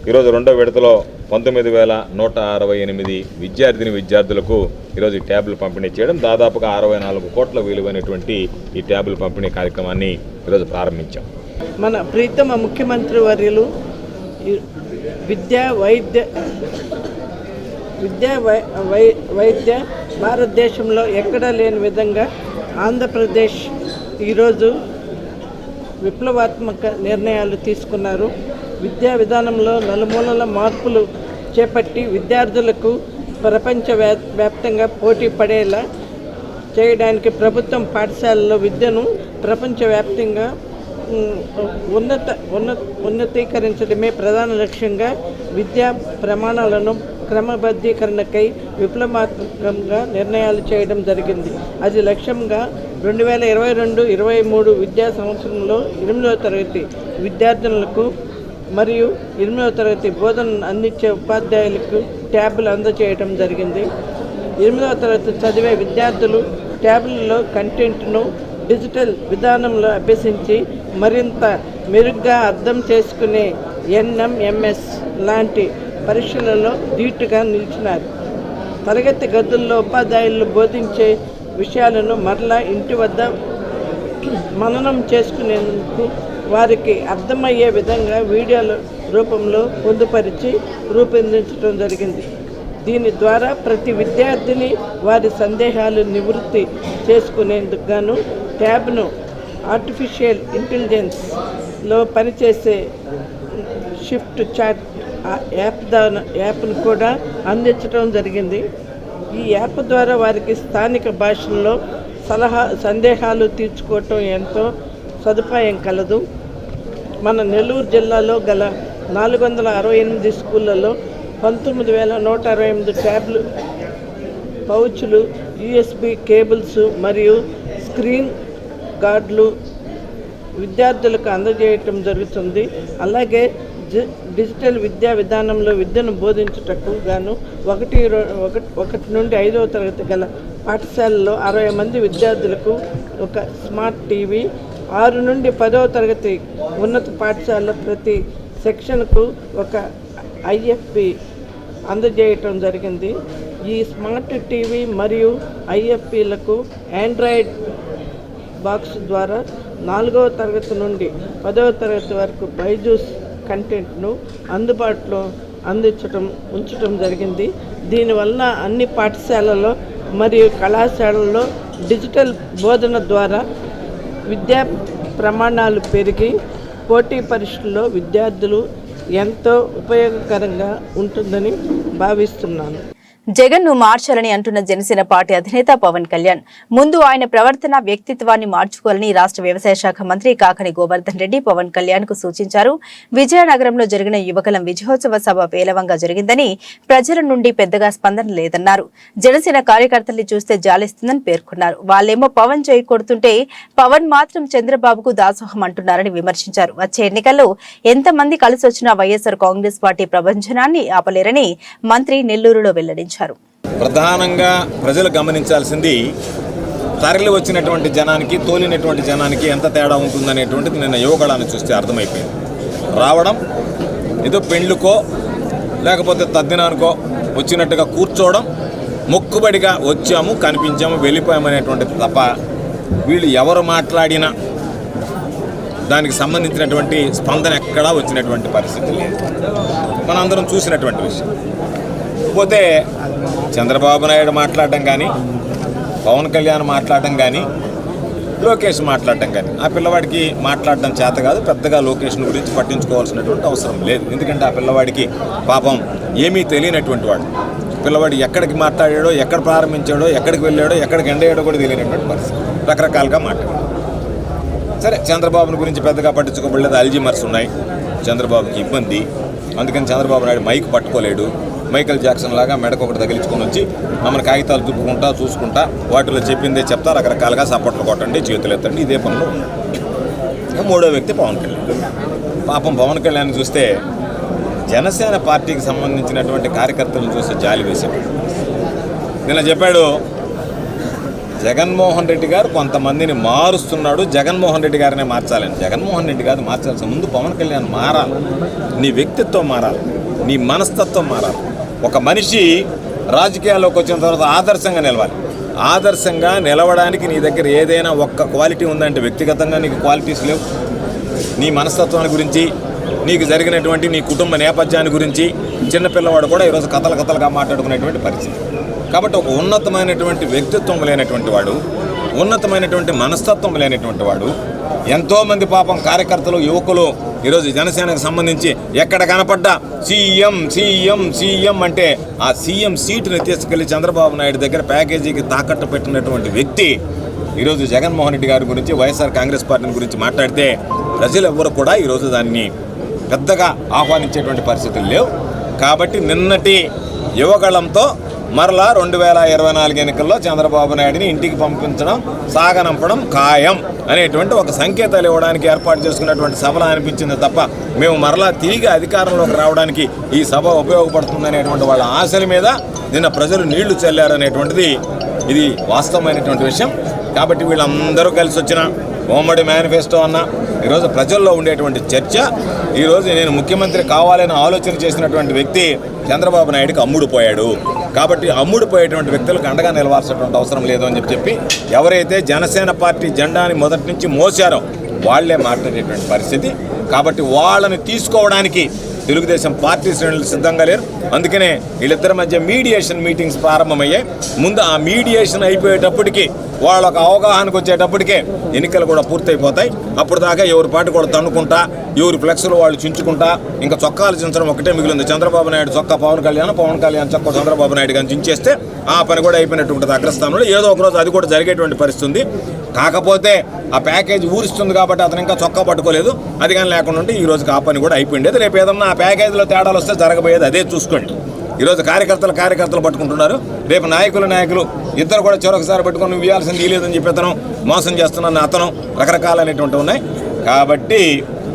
ఈరోజు రెండో విడతలో 19,168 విద్యార్థులకు ఈరోజు ఈ ట్యాబులు పంపిణీ చేయడం, దాదాపుగా 64 కోట్ల విలువైనటువంటి ఈ ట్యాబులు పంపిణీ కార్యక్రమాన్ని ఈరోజు ప్రారంభించాం. మన ప్రీతమ ముఖ్యమంత్రి వర్యులు వైద్య భారతదేశంలో ఎక్కడా లేని విధంగా ఆంధ్రప్రదేశ్ ఈరోజు విప్లవాత్మక నిర్ణయాలు తీసుకున్నారు. విద్యా విధానంలో నలుమూలల మార్పులు చేపట్టి విద్యార్థులకు ప్రపంచవ్యాప్తంగా పోటీ పడేలా చేయడానికి ప్రభుత్వం పాఠశాలలో విద్యను ప్రపంచవ్యాప్తంగా ఉన్నతీకరించడమే ప్రధాన లక్ష్యంగా విద్యా ప్రమాణాలను క్రమబద్ధీకరణకై విప్లవాత్మకంగా నిర్ణయాలు చేయడం జరిగింది. అది లక్ష్యంగా 2022-23 విద్యా సంవత్సరంలో 8వ తరగతి విద్యార్థులకు మరియు 8వ తరగతి బోధనను అందించే ఉపాధ్యాయులకు ట్యాబులు అందజేయడం జరిగింది. 8వ తరగతి చదివే విద్యార్థులు ట్యాబులలో కంటెంట్ను డిజిటల్ విధానంలో అభ్యసించి మరింత మెరుగ్గా అర్థం చేసుకునే NMMS లాంటి పరీక్షలలో ధీటుగా నిలిచినారు. తరగతి గదుల్లో ఉపాధ్యాయులు బోధించే విషయాలను మరలా ఇంటి వద్ద మననం చేసుకునేందుకు వారికి అర్థమయ్యే విధంగా వీడియోల రూపంలో పొందుపరిచి రూపొందించడం జరిగింది. దీని ద్వారా ప్రతి విద్యార్థిని వారి సందేహాలు నివృత్తి చేసుకునేందుకు గాను ట్యాబ్ను ఆర్టిఫిషియల్ ఇంటెలిజెన్స్లో పనిచేసే షిఫ్ట్ చాట్ యాప్ను కూడా అందించడం జరిగింది. ఈ యాప్ ద్వారా వారికి స్థానిక భాషల్లో సందేహాలు తీర్చుకోవటం ఎంతో సదుపాయం కలదు. మన నెల్లూరు జిల్లాలో గల 468 స్కూళ్ళలో 19,168 ట్యాబ్లు, పౌచులు, USB కేబుల్స్ మరియు స్క్రీన్ గార్డులు విద్యార్థులకు అందజేయటం జరుగుతుంది. అలాగే డిజిటల్ విద్యా విధానంలో విద్యను బోధించుటకు గాను 1 నుండి 5వ తరగతి గల పాఠశాలలో 60 మంది విద్యార్థులకు ఒక స్మార్ట్ టీవీ, 6 నుండి 10వ తరగతి ఉన్నత పాఠశాలలో ప్రతి సెక్షన్కు ఒక IFP అందజేయటం జరిగింది. ఈ స్మార్ట్ టీవీ మరియు IFPలకు ఆండ్రాయిడ్ బాక్స్ ద్వారా 4వ తరగతి నుండి 10వ తరగతి వరకు బైజూస్ కంటెంట్ను అందుబాటులో ఉంచటం జరిగింది. దీనివల్ల అన్ని పాఠశాలల్లో మరియు కళాశాలల్లో డిజిటల్ బోధన ద్వారా విద్యా ప్రమాణాలు పెరిగి పోటీ పరీక్షల్లో విద్యార్థులు ఎంతో ఉపయోగకరంగా ఉంటుందని భావిస్తున్నాను. జగన్ ను మార్చాలని అంటున్న జనసేన పార్టీ అధినేత పవన్ కళ్యాణ్ ముందు ఆయన ప్రవర్తన వ్యక్తిత్వాన్ని మార్చుకోవాలని రాష్ట్ర వ్యవసాయ శాఖ మంత్రి కాకని గోవర్ధన్ రెడ్డి పవన్ కళ్యాణ్ కు సూచించారు. విజయనగరంలో జరిగిన యువకులం విజయోత్సవ సభ పేలవంగా జరిగిందని, ప్రజల నుండి పెద్దగా స్పందన లేదన్నారు. జనసేన కార్యకర్తల్ని చూస్తే జాలిస్తుందని పేర్కొన్నారు. వాళ్ళేమో పవన్ చేయి కొడుతుంటే పవన్ మాత్రం చంద్రబాబుకు దాసోహం అంటున్నారని విమర్శించారు. వచ్చే ఎన్నికల్లో ఎంతమంది కలిసి వచ్చినా వైఎస్ఆర్ కాంగ్రెస్ పార్టీ ప్రభంజనాన్ని ఆపలేరని మంత్రి నెల్లూరులో వెల్లడించారు. ప్రధానంగా ప్రజలు గమనించాల్సింది తరలి వచ్చినటువంటి జనానికి, తోలినటువంటి జనానికి ఎంత తేడా ఉంటుందనేటువంటిది నిన్న యువకులను చూస్తే అర్థమైపోయింది. రావడం ఏదో పెండ్లుకో లేకపోతే తద్దినానికో వచ్చినట్టుగా కూర్చోవడం, మొక్కుబడిగా వచ్చాము, కనిపించాము, వెళ్ళిపోయామనేటువంటిది తప్ప వీళ్ళు ఎవరు మాట్లాడినా దానికి సంబంధించినటువంటి స్పందన ఎక్కడా వచ్చినటువంటి పరిస్థితి లేదు. మనందరం చూసినటువంటి విషయం. పోతే చంద్రబాబు నాయుడు మాట్లాడటం కానీ, పవన్ కళ్యాణ్ మాట్లాడటం కానీ, లోకేష్ మాట్లాడటం కానీ, ఆ పిల్లవాడికి మాట్లాడటం చేత కాదు. పెద్దగా లోకేష్ గురించి పట్టించుకోవాల్సినటువంటి అవసరం లేదు. ఎందుకంటే ఆ పిల్లవాడికి పాపం ఏమీ తెలియనటువంటి వాడు. పిల్లవాడు ఎక్కడికి మాట్లాడాడో, ఎక్కడ ప్రారంభించాడో, ఎక్కడికి వెళ్ళాడో, ఎక్కడికి ఎండయ్యాడో కూడా తెలియనటువంటి పరిస్థితి. రకరకాలుగా మాట్లాడాడు. సరే, చంద్రబాబుని గురించి పెద్దగా పట్టించుకోబడలేదు. అల్జీమర్స్ ఉన్నాయి, చంద్రబాబుకి ఇబ్బంది. అందుకని చంద్రబాబు నాయుడు మైక్ పట్టుకోలేడు. మైకల్ జాక్సన్ లాగా మెడకు ఒకటి తగిలించుకొని వచ్చి మమ్మల్ని కాగితాలు తుప్పుకుంటా చూసుకుంటా వాటిలో చెప్పిందే చెప్తా, రకరకాలుగా సపోర్ట్లు కొట్టండి, చేతులు ఎత్తండి, ఇదే పనులు ఉన్నాడు. మూడో వ్యక్తి పవన్ కళ్యాణ్. పాపం పవన్ కళ్యాణ్ చూస్తే జనసేన పార్టీకి సంబంధించినటువంటి కార్యకర్తలను చూస్తే జాలి వేసేవాడు. నిన్న చెప్పాడు, జగన్మోహన్ రెడ్డి గారు కొంతమందిని మారుస్తున్నాడు, జగన్మోహన్ రెడ్డి గారినే మార్చాలని. జగన్మోహన్ రెడ్డి గారు మార్చాల్సిన ముందు పవన్ కళ్యాణ్ మారాలి. నీ వ్యక్తిత్వం మారాలి, నీ మనస్తత్వం మారాలి. ఒక మనిషి రాజకీయాల్లోకి వచ్చిన తర్వాత ఆదర్శంగా నిలవాలి. ఆదర్శంగా నిలవడానికి నీ దగ్గర ఏదైనా ఒక్క క్వాలిటీ ఉందంటే, వ్యక్తిగతంగా నీకు క్వాలిటీస్ లేవు. నీ మనస్తత్వాన్ని గురించి, నీకు జరిగినటువంటి నీ కుటుంబ నేపథ్యాన్ని గురించి చిన్నపిల్లవాడు కూడా ఈరోజు కథలుగా మాట్లాడుకునేటువంటి పరిస్థితి. కాబట్టి ఒక ఉన్నతమైనటువంటి వ్యక్తిత్వం లేనటువంటి వాడు, ఉన్నతమైనటువంటి మనస్తత్వం లేనటువంటి వాడు, ఎంతోమంది పాపం కార్యకర్తలు, యువకులు ఈరోజు జనసేనకు సంబంధించి ఎక్కడ కనపడ్డా సీఎం అంటే ఆ సీఎం సీటుని తీసుకెళ్లి చంద్రబాబు నాయుడు దగ్గర ప్యాకేజీకి తాకట్టు పెట్టినటువంటి వ్యక్తి ఈరోజు జగన్మోహన్ రెడ్డి గారి గురించి, వైఎస్ఆర్ కాంగ్రెస్ పార్టీని గురించి మాట్లాడితే ప్రజలు ఎవరు కూడా ఈరోజు దాన్ని పెద్దగా ఆహ్వానించేటువంటి పరిస్థితులు లేవు. కాబట్టి నిన్నటి యువగళంతో మరలా 2024 ఎన్నికల్లో చంద్రబాబు నాయుడిని ఇంటికి పంపించడం, సాగనంపడం ఖాయం అనేటువంటి ఒక సంకేతాలు ఇవ్వడానికి ఏర్పాటు చేసుకున్నటువంటి సభలా అనిపించింది తప్ప, మేము మరలా తిరిగి అధికారంలోకి రావడానికి ఈ సభ ఉపయోగపడుతుందనేటువంటి వాళ్ళ ఆశల మీద నిన్న ప్రజలు నీళ్లు చల్లారనేటువంటిది ఇది వాస్తవమైనటువంటి విషయం. కాబట్టి వీళ్ళందరూ కలిసి వచ్చిన ఉమ్మడి మేనిఫెస్టో అన్న ఈరోజు ప్రజల్లో ఉండేటువంటి చర్చ, ఈరోజు నేను ముఖ్యమంత్రి కావాలని ఆలోచన చేసినటువంటి వ్యక్తి చంద్రబాబు నాయుడికి అమ్ముడుపోయాడు. కాబట్టి అమ్ముడుపోయేటువంటి వ్యక్తులకు అండగా నిలవాల్సినటువంటి అవసరం లేదు అని చెప్పి ఎవరైతే జనసేన పార్టీ జెండాని మొదటి నుంచి మోసారో వాళ్లే మాట్లాడేటువంటి పరిస్థితి. కాబట్టి వాళ్ళని తీసుకోవడానికి తెలుగుదేశం పార్టీ శ్రేణులు సిద్ధంగా లేరు. అందుకనే వీళ్ళిద్దరి మధ్య మీడియేషన్ మీటింగ్స్ ప్రారంభమయ్యాయి. ముందు ఆ మీడియేషన్ అయిపోయేటప్పటికి, వాళ్ళకు అవగాహనకు వచ్చేటప్పటికే ఎన్నికలు కూడా పూర్తయిపోతాయి. అప్పుడు దాకా ఎవరి పాటు కూడా తన్నుకుంటా, ఎవరి ఫ్లెక్స్లు వాళ్ళు చించుకుంటా, ఇంకా చొక్కాలు చించడం ఒకటే మిగిలింది. చంద్రబాబు నాయుడు చొక్కా పవన్ కళ్యాణ్ చొక్కా చంద్రబాబు నాయుడు కానీ చించేస్తే ఆ పని కూడా అయిపోయినట్టు ఉంటుంది. అగ్రస్థానంలో ఏదో ఒకరోజు అది కూడా జరిగేటువంటి పరిస్థితి ఉంది. కాకపోతే ఆ ప్యాకేజ్ ఊరిస్తుంది కాబట్టి అతను ఇంకా చొక్కా పట్టుకోలేదు. అది కానీ లేకుండా ఉంటే ఈ రోజుకి ఆ పని కూడా అయిపోయిండేది. రేపు ఏదన్నా ఆ ప్యాకేజీలో తేడాలు వస్తే జరగబోయేది అదే చూసుకోండి. ఈరోజు కార్యకర్తలు పట్టుకుంటున్నారు, రేపు నాయకులు ఇద్దరు కూడా చివరిసారి పెట్టుకొని నువ్వు ఇవ్వాల్సింది ఇవ్వలేదని చెప్పి అతను మోసం చేస్తున్నాను అతను రకరకాలనేటువంటివి ఉన్నాయి. కాబట్టి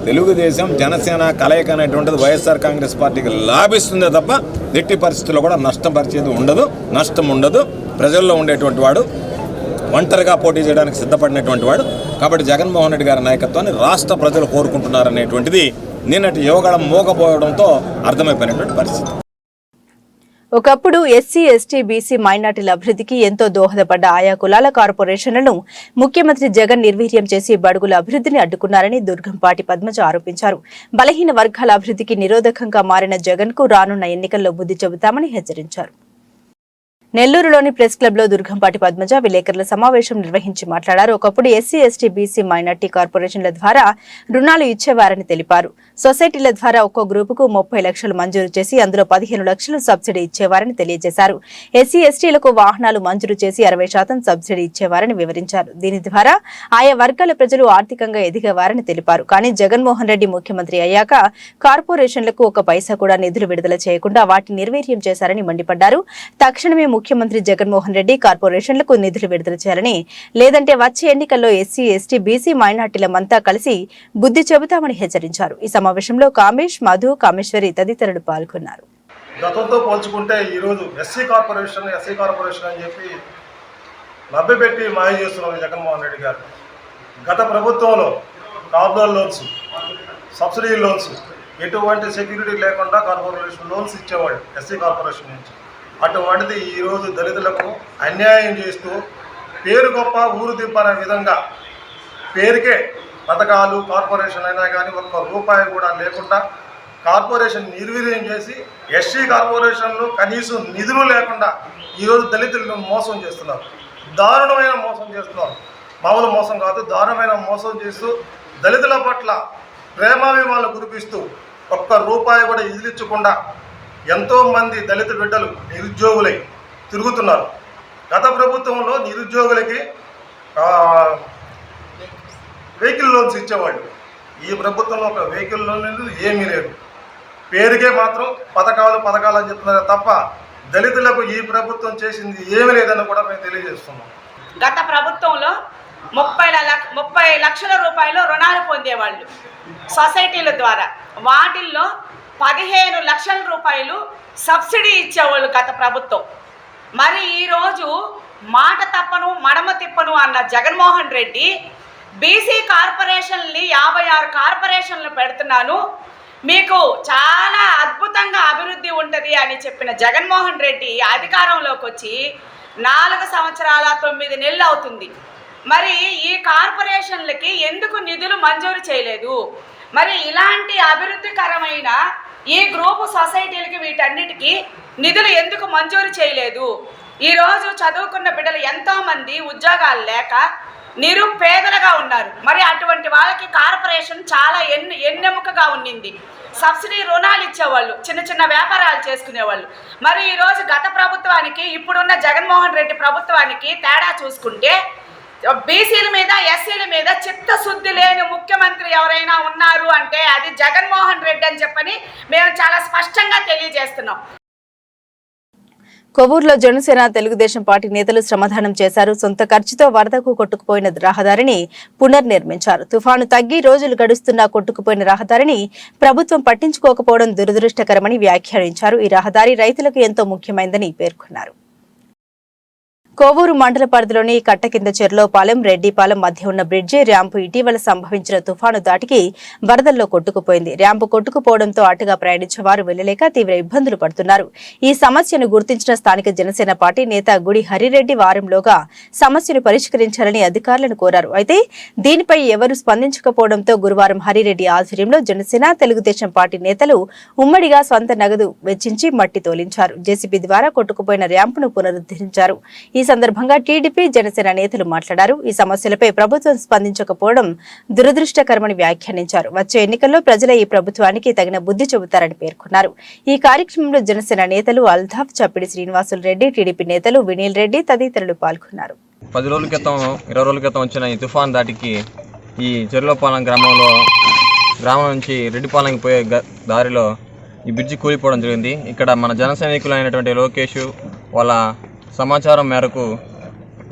తెలుగుదేశం జనసేన కలయిక అనేటువంటిది వైఎస్ఆర్ కాంగ్రెస్ పార్టీకి లాభిస్తుందే తప్ప ఎట్టి పరిస్థితుల్లో కూడా నష్టం ఉండదు. ప్రజల్లో ఉండేటువంటి వాడు ఒంటరిగా పోటీ చేయడానికి సిద్ధపడినటువంటి వాడు. కాబట్టి జగన్మోహన్ రెడ్డి గారి నాయకత్వాన్ని రాష్ట్ర ప్రజలు కోరుకుంటున్నారనేటువంటిది నిన్నటి యువగళం మోగపోవడంతో అర్థమైపోయినటువంటి పరిస్థితి. ఒకప్పుడు ఎస్సీ, ఎస్టీ, బీసీ, మైనార్టీల అభివృద్ధికి ఎంతో దోహదపడ్డ ఆయా కులాల కార్పొరేషన్లను ముఖ్యమంత్రి జగన్ నిర్వీర్యం చేసి బడుగుల అభివృద్ధిని అడ్డుకున్నారని దుర్గంపాటి పద్మజ ఆరోపించారు. బలహీన వర్గాల అభివృద్ధికి నిరోధకంగా మారిన జగన్ కు రానున్న ఎన్నికల్లో బుద్ధి చెబుతామని హెచ్చరించారు. నెల్లూరులోని ప్రెస్ క్లబ్ లో దుర్గంపాటి పద్మజ విలేకరుల సమావేశం నిర్వహించి మాట్లాడారు. ఒకప్పుడు ఎస్సీ, ఎస్టీ, బీసీ, మైనార్టీ కార్పొరేషన్ల ద్వారా రుణాలు ఇచ్చేవారని తెలిపారు. సొసైటీల ద్వారా ఒక్కో గ్రూపుకు 30 లక్షలు మంజూరు చేసి అందులో 15 లక్షలు సబ్సిడీ ఇచ్చేవారని తెలియజేశారు. ఎస్సీ, ఎస్టీలకు వాహనాలు మంజూరు చేసి 60% సబ్సిడీ ఇచ్చేవారని వివరించారు. దీని ద్వారా ఆయా వర్గాల ప్రజలు ఆర్థికంగా ఎదిగేవారని తెలిపారు. కానీ జగన్మోహన్ రెడ్డి ముఖ్యమంత్రి అయ్యాక కార్పొరేషన్లకు ఒక పైసా కూడా నిధులు విడుదల చేయకుండా వాటిని నిర్వీర్యం చేశారని మండిపడ్డారు. తక్షణమే ముఖ్యమంత్రి జగన్మోహన్ రెడ్డి కార్పొరేషన్లకు నిధులు విడుదల చేయాలని, లేదంటే వచ్చే ఎన్నికల్లో ఎస్సీ, ఎస్టీ, బీసీ, మైనార్టీలమంతా కలిసి బుద్ధి చెబుతామని హెచ్చరించారు. ఈ సమావేశంలో కామేష్, మధు, కామేశ్వరి తదితరులు పాల్గొన్నారు. గతంతో పోల్చుకుంటే ఈరోజు ఎస్సీ కార్పొరేషన్ అని చెప్పి లభ్యపెట్టి మాయ చేస్తున్నారు జగన్మోహన్ రెడ్డి గారు. గత ప్రభుత్వంలో కార్పొరేట్ లోన్స్, సబ్సిడీ లోన్స్, ఎటువంటి సెక్యూరిటీ లేకుండా కార్పొరేషన్ లోన్స్ ఇచ్చేవాళ్ళు ఎస్సీ కార్పొరేషన్ నుంచి. అటువంటిది ఈరోజు దళితులకు అన్యాయం చేస్తూ పేరు గొప్ప ఊరు దిబ్బ అనే విధంగా పేరుకే పథకాలు కార్పొరేషన్ అయినా కానీ ఒక్క రూపాయి కూడా లేకుండా కార్పొరేషన్ నిర్వీర్యం చేసి ఎస్సీ కార్పొరేషన్లు కనీసం నిధులు లేకుండా ఈరోజు దళితులను మోసం చేస్తున్నారు. దారుణమైన మోసం చేస్తున్నారు. మామూలు మోసం కాదు, దారుణమైన మోసం చేస్తూ దళితుల పట్ల ప్రేమాభిమానాలు కురిపిస్తూ ఒక్క రూపాయి కూడా ఇదిలించకుండా ఎంతోమంది దళిత బిడ్డలు నిరుద్యోగులై తిరుగుతున్నారు. గత ప్రభుత్వంలో నిరుద్యోగులకి వెహికల్ లోన్స్ ఇచ్చేవాళ్ళు. ఈ ప్రభుత్వంలో ఒక వెహికల్ లోన్ ఏమీ లేదు. పేరుకే మాత్రం పథకాలు అని చెప్తున్నారు తప్ప దళితులకు ఈ ప్రభుత్వం చేసింది ఏమీ లేదని కూడా మేము తెలియజేస్తున్నాం. గత ప్రభుత్వంలో 30 లక్షల రూపాయలు రుణాలు పొందేవాళ్ళు సొసైటీల ద్వారా. వాటిల్లో 15 లక్షల రూపాయలు సబ్సిడీ ఇచ్చేవాళ్ళు గత ప్రభుత్వం. మరి ఈరోజు మాట తప్పను మడమ తిప్పను అన్న జగన్మోహన్ రెడ్డి బీసీ కార్పొరేషన్ని 56 కార్పొరేషన్లు పెడుతున్నాను, మీకు చాలా అద్భుతంగా అభివృద్ధి ఉంటుంది అని చెప్పిన జగన్మోహన్ రెడ్డి అధికారంలోకి వచ్చి 4 సంవత్సరాల 9 నెలలు అవుతుంది. మరి ఈ కార్పొరేషన్లకి ఎందుకు నిధులు మంజూరు చేయలేదు? మరి ఇలాంటి అభివృద్ధికరమైన ఈ గ్రూపు సొసైటీలకి వీటన్నిటికీ నిధులు ఎందుకు మంజూరు చేయలేదు? ఈరోజు చదువుకున్న బిడ్డలు ఎంతోమంది ఉద్యోగాలు లేక నిరుపేదలుగా ఉన్నారు. మరి అటువంటి వాళ్ళకి కార్పొరేషన్ చాలా ఎన్నెముకగా ఉండింది. సబ్సిడీ రుణాలు ఇచ్చేవాళ్ళు, చిన్న వ్యాపారాలు చేసుకునేవాళ్ళు. మరి ఈరోజు గత ప్రభుత్వానికి ఇప్పుడున్న జగన్మోహన్ రెడ్డి ప్రభుత్వానికి తేడా చూసుకుంటే బీసీల మీద ఎస్సీల మీద చిత్తశుద్ధి లేని ముఖ్యమంత్రి ఎవరైనా ఉన్నారు అంటే అది జగన్మోహన్ రెడ్డి అని చెప్పని మేము చాలా స్పష్టంగా తెలియజేస్తున్నాం. కొవ్వూరులో జనసేన తెలుగుదేశం పార్టీ నేతలు శ్రమదానం చేశారు. సొంత ఖర్చుతో వరదకు కొట్టుకుపోయిన రహదారిని పునర్నిర్మించారు. తుఫాను తగ్గి రోజులు గడుస్తున్నా కొట్టుకుపోయిన రహదారిని ప్రభుత్వం పట్టించుకోకపోవడం దురదృష్టకరమని వ్యాఖ్యానించారు. ఈ రహదారి రైతులకు ఎంతో ముఖ్యమైందని పేర్కొన్నారు. కోవూరు మండల పరిధిలోని కట్టకింద చెర్లోపాలెం, రెడ్డిపాలెం మధ్య ఉన్న బ్రిడ్జి ర్యాంపు ఇటీవల సంభవించిన తుఫాను దాటికి వరదల్లో కొట్టుకుపోయింది. ర్యాంపు కొట్టుకుపోవడంతో అటుగా ప్రయాణించే వారు వెళ్లలేక తీవ్ర ఇబ్బందులు పడుతున్నారు. ఈ సమస్యను గుర్తించిన స్థానిక జనసేన పార్టీ నేత గుడి హరిరెడ్డి వారంలోగా సమస్యను పరిష్కరించాలని అధికారులను కోరారు. అయితే దీనిపై ఎవరూ స్పందించకపోవడంతో గురువారం హరిరెడ్డి ఆధ్వర్యంలో జనసేన తెలుగుదేశం పార్టీ నేతలు ఉమ్మడిగా స్వంత నగదు వెచ్చించి మట్టి తోలించారు. జేసీబీ ద్వారా కొట్టుకుపోయిన ర్యాంపును పునరుద్ధరించారు. ఈ సందర్భంగా టీడీపీ జనసేన నేతలు మాట్లాడారు. ఈ సమస్యలపై ప్రభుత్వం స్పందించకపోవడం దురదృష్టకరమని వ్యాఖ్యానించారు. వచ్చే ఎన్నికల్లో ప్రజలే ఈ ప్రభుత్వానికి తగిన బుద్ధి చెబుతారని పేర్కొన్నారు. ఈ కార్యక్రమంలో జనసేన నేతలు అల్తాఫ్, చప్పిడి శ్రీనివాసులు రెడ్డి, టీడీపీ నేతలు వినీల్ రెడ్డి తదితరులు పాల్గొన్నారు. 10 రోజుల క్రితం 20 రోజుల క్రితం వచ్చిన ఈ తుఫాన్ దాటికి ఈ చెరువులపాలెం గ్రామం నుంచి రెడ్డిపాలెంకి పోయే దారిలో ఈ బ్రిడ్జి కూలిపోవడం జరిగింది. ఇక్కడ మన జన సైనికులు అయినటువంటి లోకేష్ వాళ్ళ సమాచారం మేరకు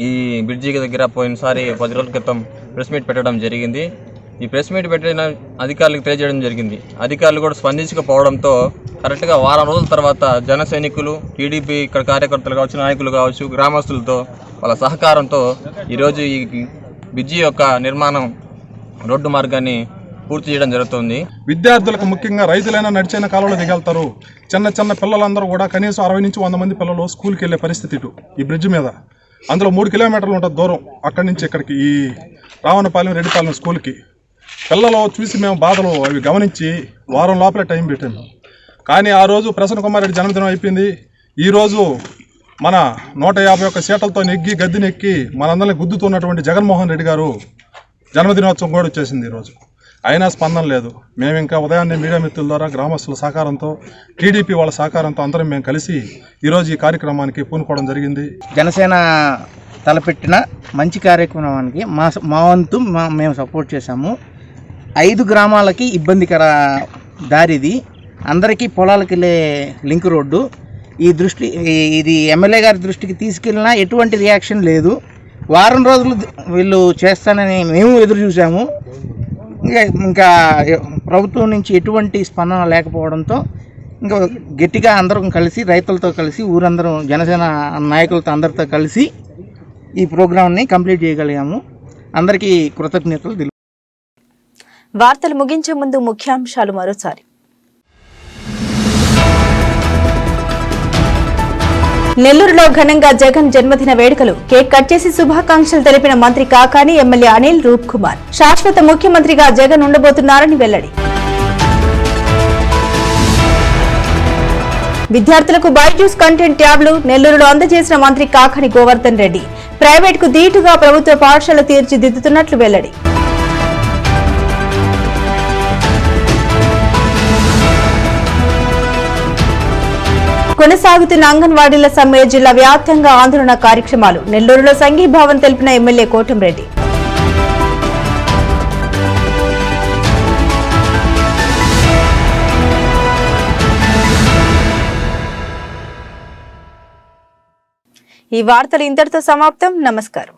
ఈ బ్రిడ్జి దగ్గర పోయినసారి 10 రోజుల క్రితం ప్రెస్ మీట్ పెట్టడం జరిగింది. ఈ ప్రెస్ మీట్ పెట్టిన అధికారులకు తెలియజేయడం జరిగింది. అధికారులు కూడా స్పందించకపోవడంతో కరెక్ట్గా వారం రోజుల తర్వాత జన సైనికులు, టీడీపీ ఇక్కడ కార్యకర్తలు కావచ్చు, నాయకులు కావచ్చు, గ్రామస్తులతో వాళ్ళ సహకారంతో ఈరోజు ఈ బ్రిడ్జి యొక్క నిర్మాణం రోడ్డు మార్గాన్ని పూర్తి చేయడం జరుగుతుంది. విద్యార్థులకు ముఖ్యంగా రైతులైనా నడిచిన కాలంలో దిగలుతారు. చిన్న పిల్లలందరూ కూడా కనీసం 60 నుంచి 100 మంది పిల్లలు స్కూల్కి వెళ్ళే పరిస్థితి ఇటు ఈ బ్రిడ్జ్ మీద. అందులో 3 కిలోమీటర్లు ఉంటుంది దూరం అక్కడి నుంచి ఇక్కడికి ఈ రావణపాలెం రెడ్డిపాలెం స్కూల్కి. పిల్లలు చూసి మేము బాధలు అవి గమనించి వారం లోపలే టైం పెట్టాము. కానీ ఆ రోజు ప్రసన్న కుమార్ రెడ్డి జన్మదినం అయిపోయింది. ఈరోజు మన 151 సీట్లతో నెగ్గి గద్దెనెక్కి మనందరినీ గుద్దుతున్నటువంటి జగన్మోహన్ రెడ్డి గారు జన్మదినోత్సవం కూడా వచ్చేసింది ఈరోజు. అయినా స్పందన లేదు. మేము ఇంకా ఉదయాన్నే మీడియా మిత్రుల ద్వారా గ్రామస్తుల సహకారంతో, టీడీపీ వాళ్ళ సహకారంతో అందరం మేము కలిసి ఈరోజు ఈ కార్యక్రమానికి పూనుకోవడం జరిగింది. జనసేన తలపెట్టిన మంచి కార్యక్రమానికి మా వంతు మేము సపోర్ట్ చేశాము. 5 గ్రామాలకి ఇబ్బందికర దారిది, అందరికీ పొలాలకు వెళ్ళే లింక్ రోడ్డు. ఇది ఎమ్మెల్యే గారి దృష్టికి తీసుకెళ్ళినా ఎటువంటి రియాక్షన్ లేదు. వారం రోజులు వీళ్ళు చేస్తానని మేము ఎదురు చూసాము. ఇంకా ప్రభుత్వం నుంచి ఎటువంటి స్పందన లేకపోవడంతో ఇంకా గట్టిగా అందరం కలిసి, రైతులతో కలిసి, ఊరందరం జనసేన నాయకులతో అందరితో కలిసి ఈ ప్రోగ్రామ్ని కంప్లీట్ చేయగలిగాము. అందరికీ కృతజ్ఞతలు. వార్తలు ముగించే ముందు ముఖ్యాంశాలు మరోసారి. నెల్లూరులో ఘనంగా జగన్ జన్మదిన వేడుకలు. కేక్ కట్ చేసి శుభాకాంక్షలు తెలిపిన మంత్రి కాకాని, ఎమ్మెల్యే అనిల్ రూప్ కుమార్. శాశ్వత ముఖ్యమంత్రిగా జగన్ ఉండబోతున్నారని వెల్లడి. విద్యార్థులకు బైజూస్ కంటెంట్ ట్యాబ్లు నెల్లూరులో అందజేసిన మంత్రి కాకాని గోవర్ధన్ రెడ్డి. ప్రైవేటుకు దీటుగా ప్రభుత్వ పాఠశాలలు తీర్చిదిద్దుతున్నట్లు వెల్లడి. కొనసాగుతున్న అంగన్వాడీల సమ్మె, జిల్లా వ్యాప్తంగా ఆందోళన కార్యక్రమాలు. నెల్లూరులో సంఘీభావం తెలిపిన ఎమ్మెల్యే కోటంరెడ్డి. ఈ వార్తలు ఇంతటితో సమాప్తం. నమస్కారం.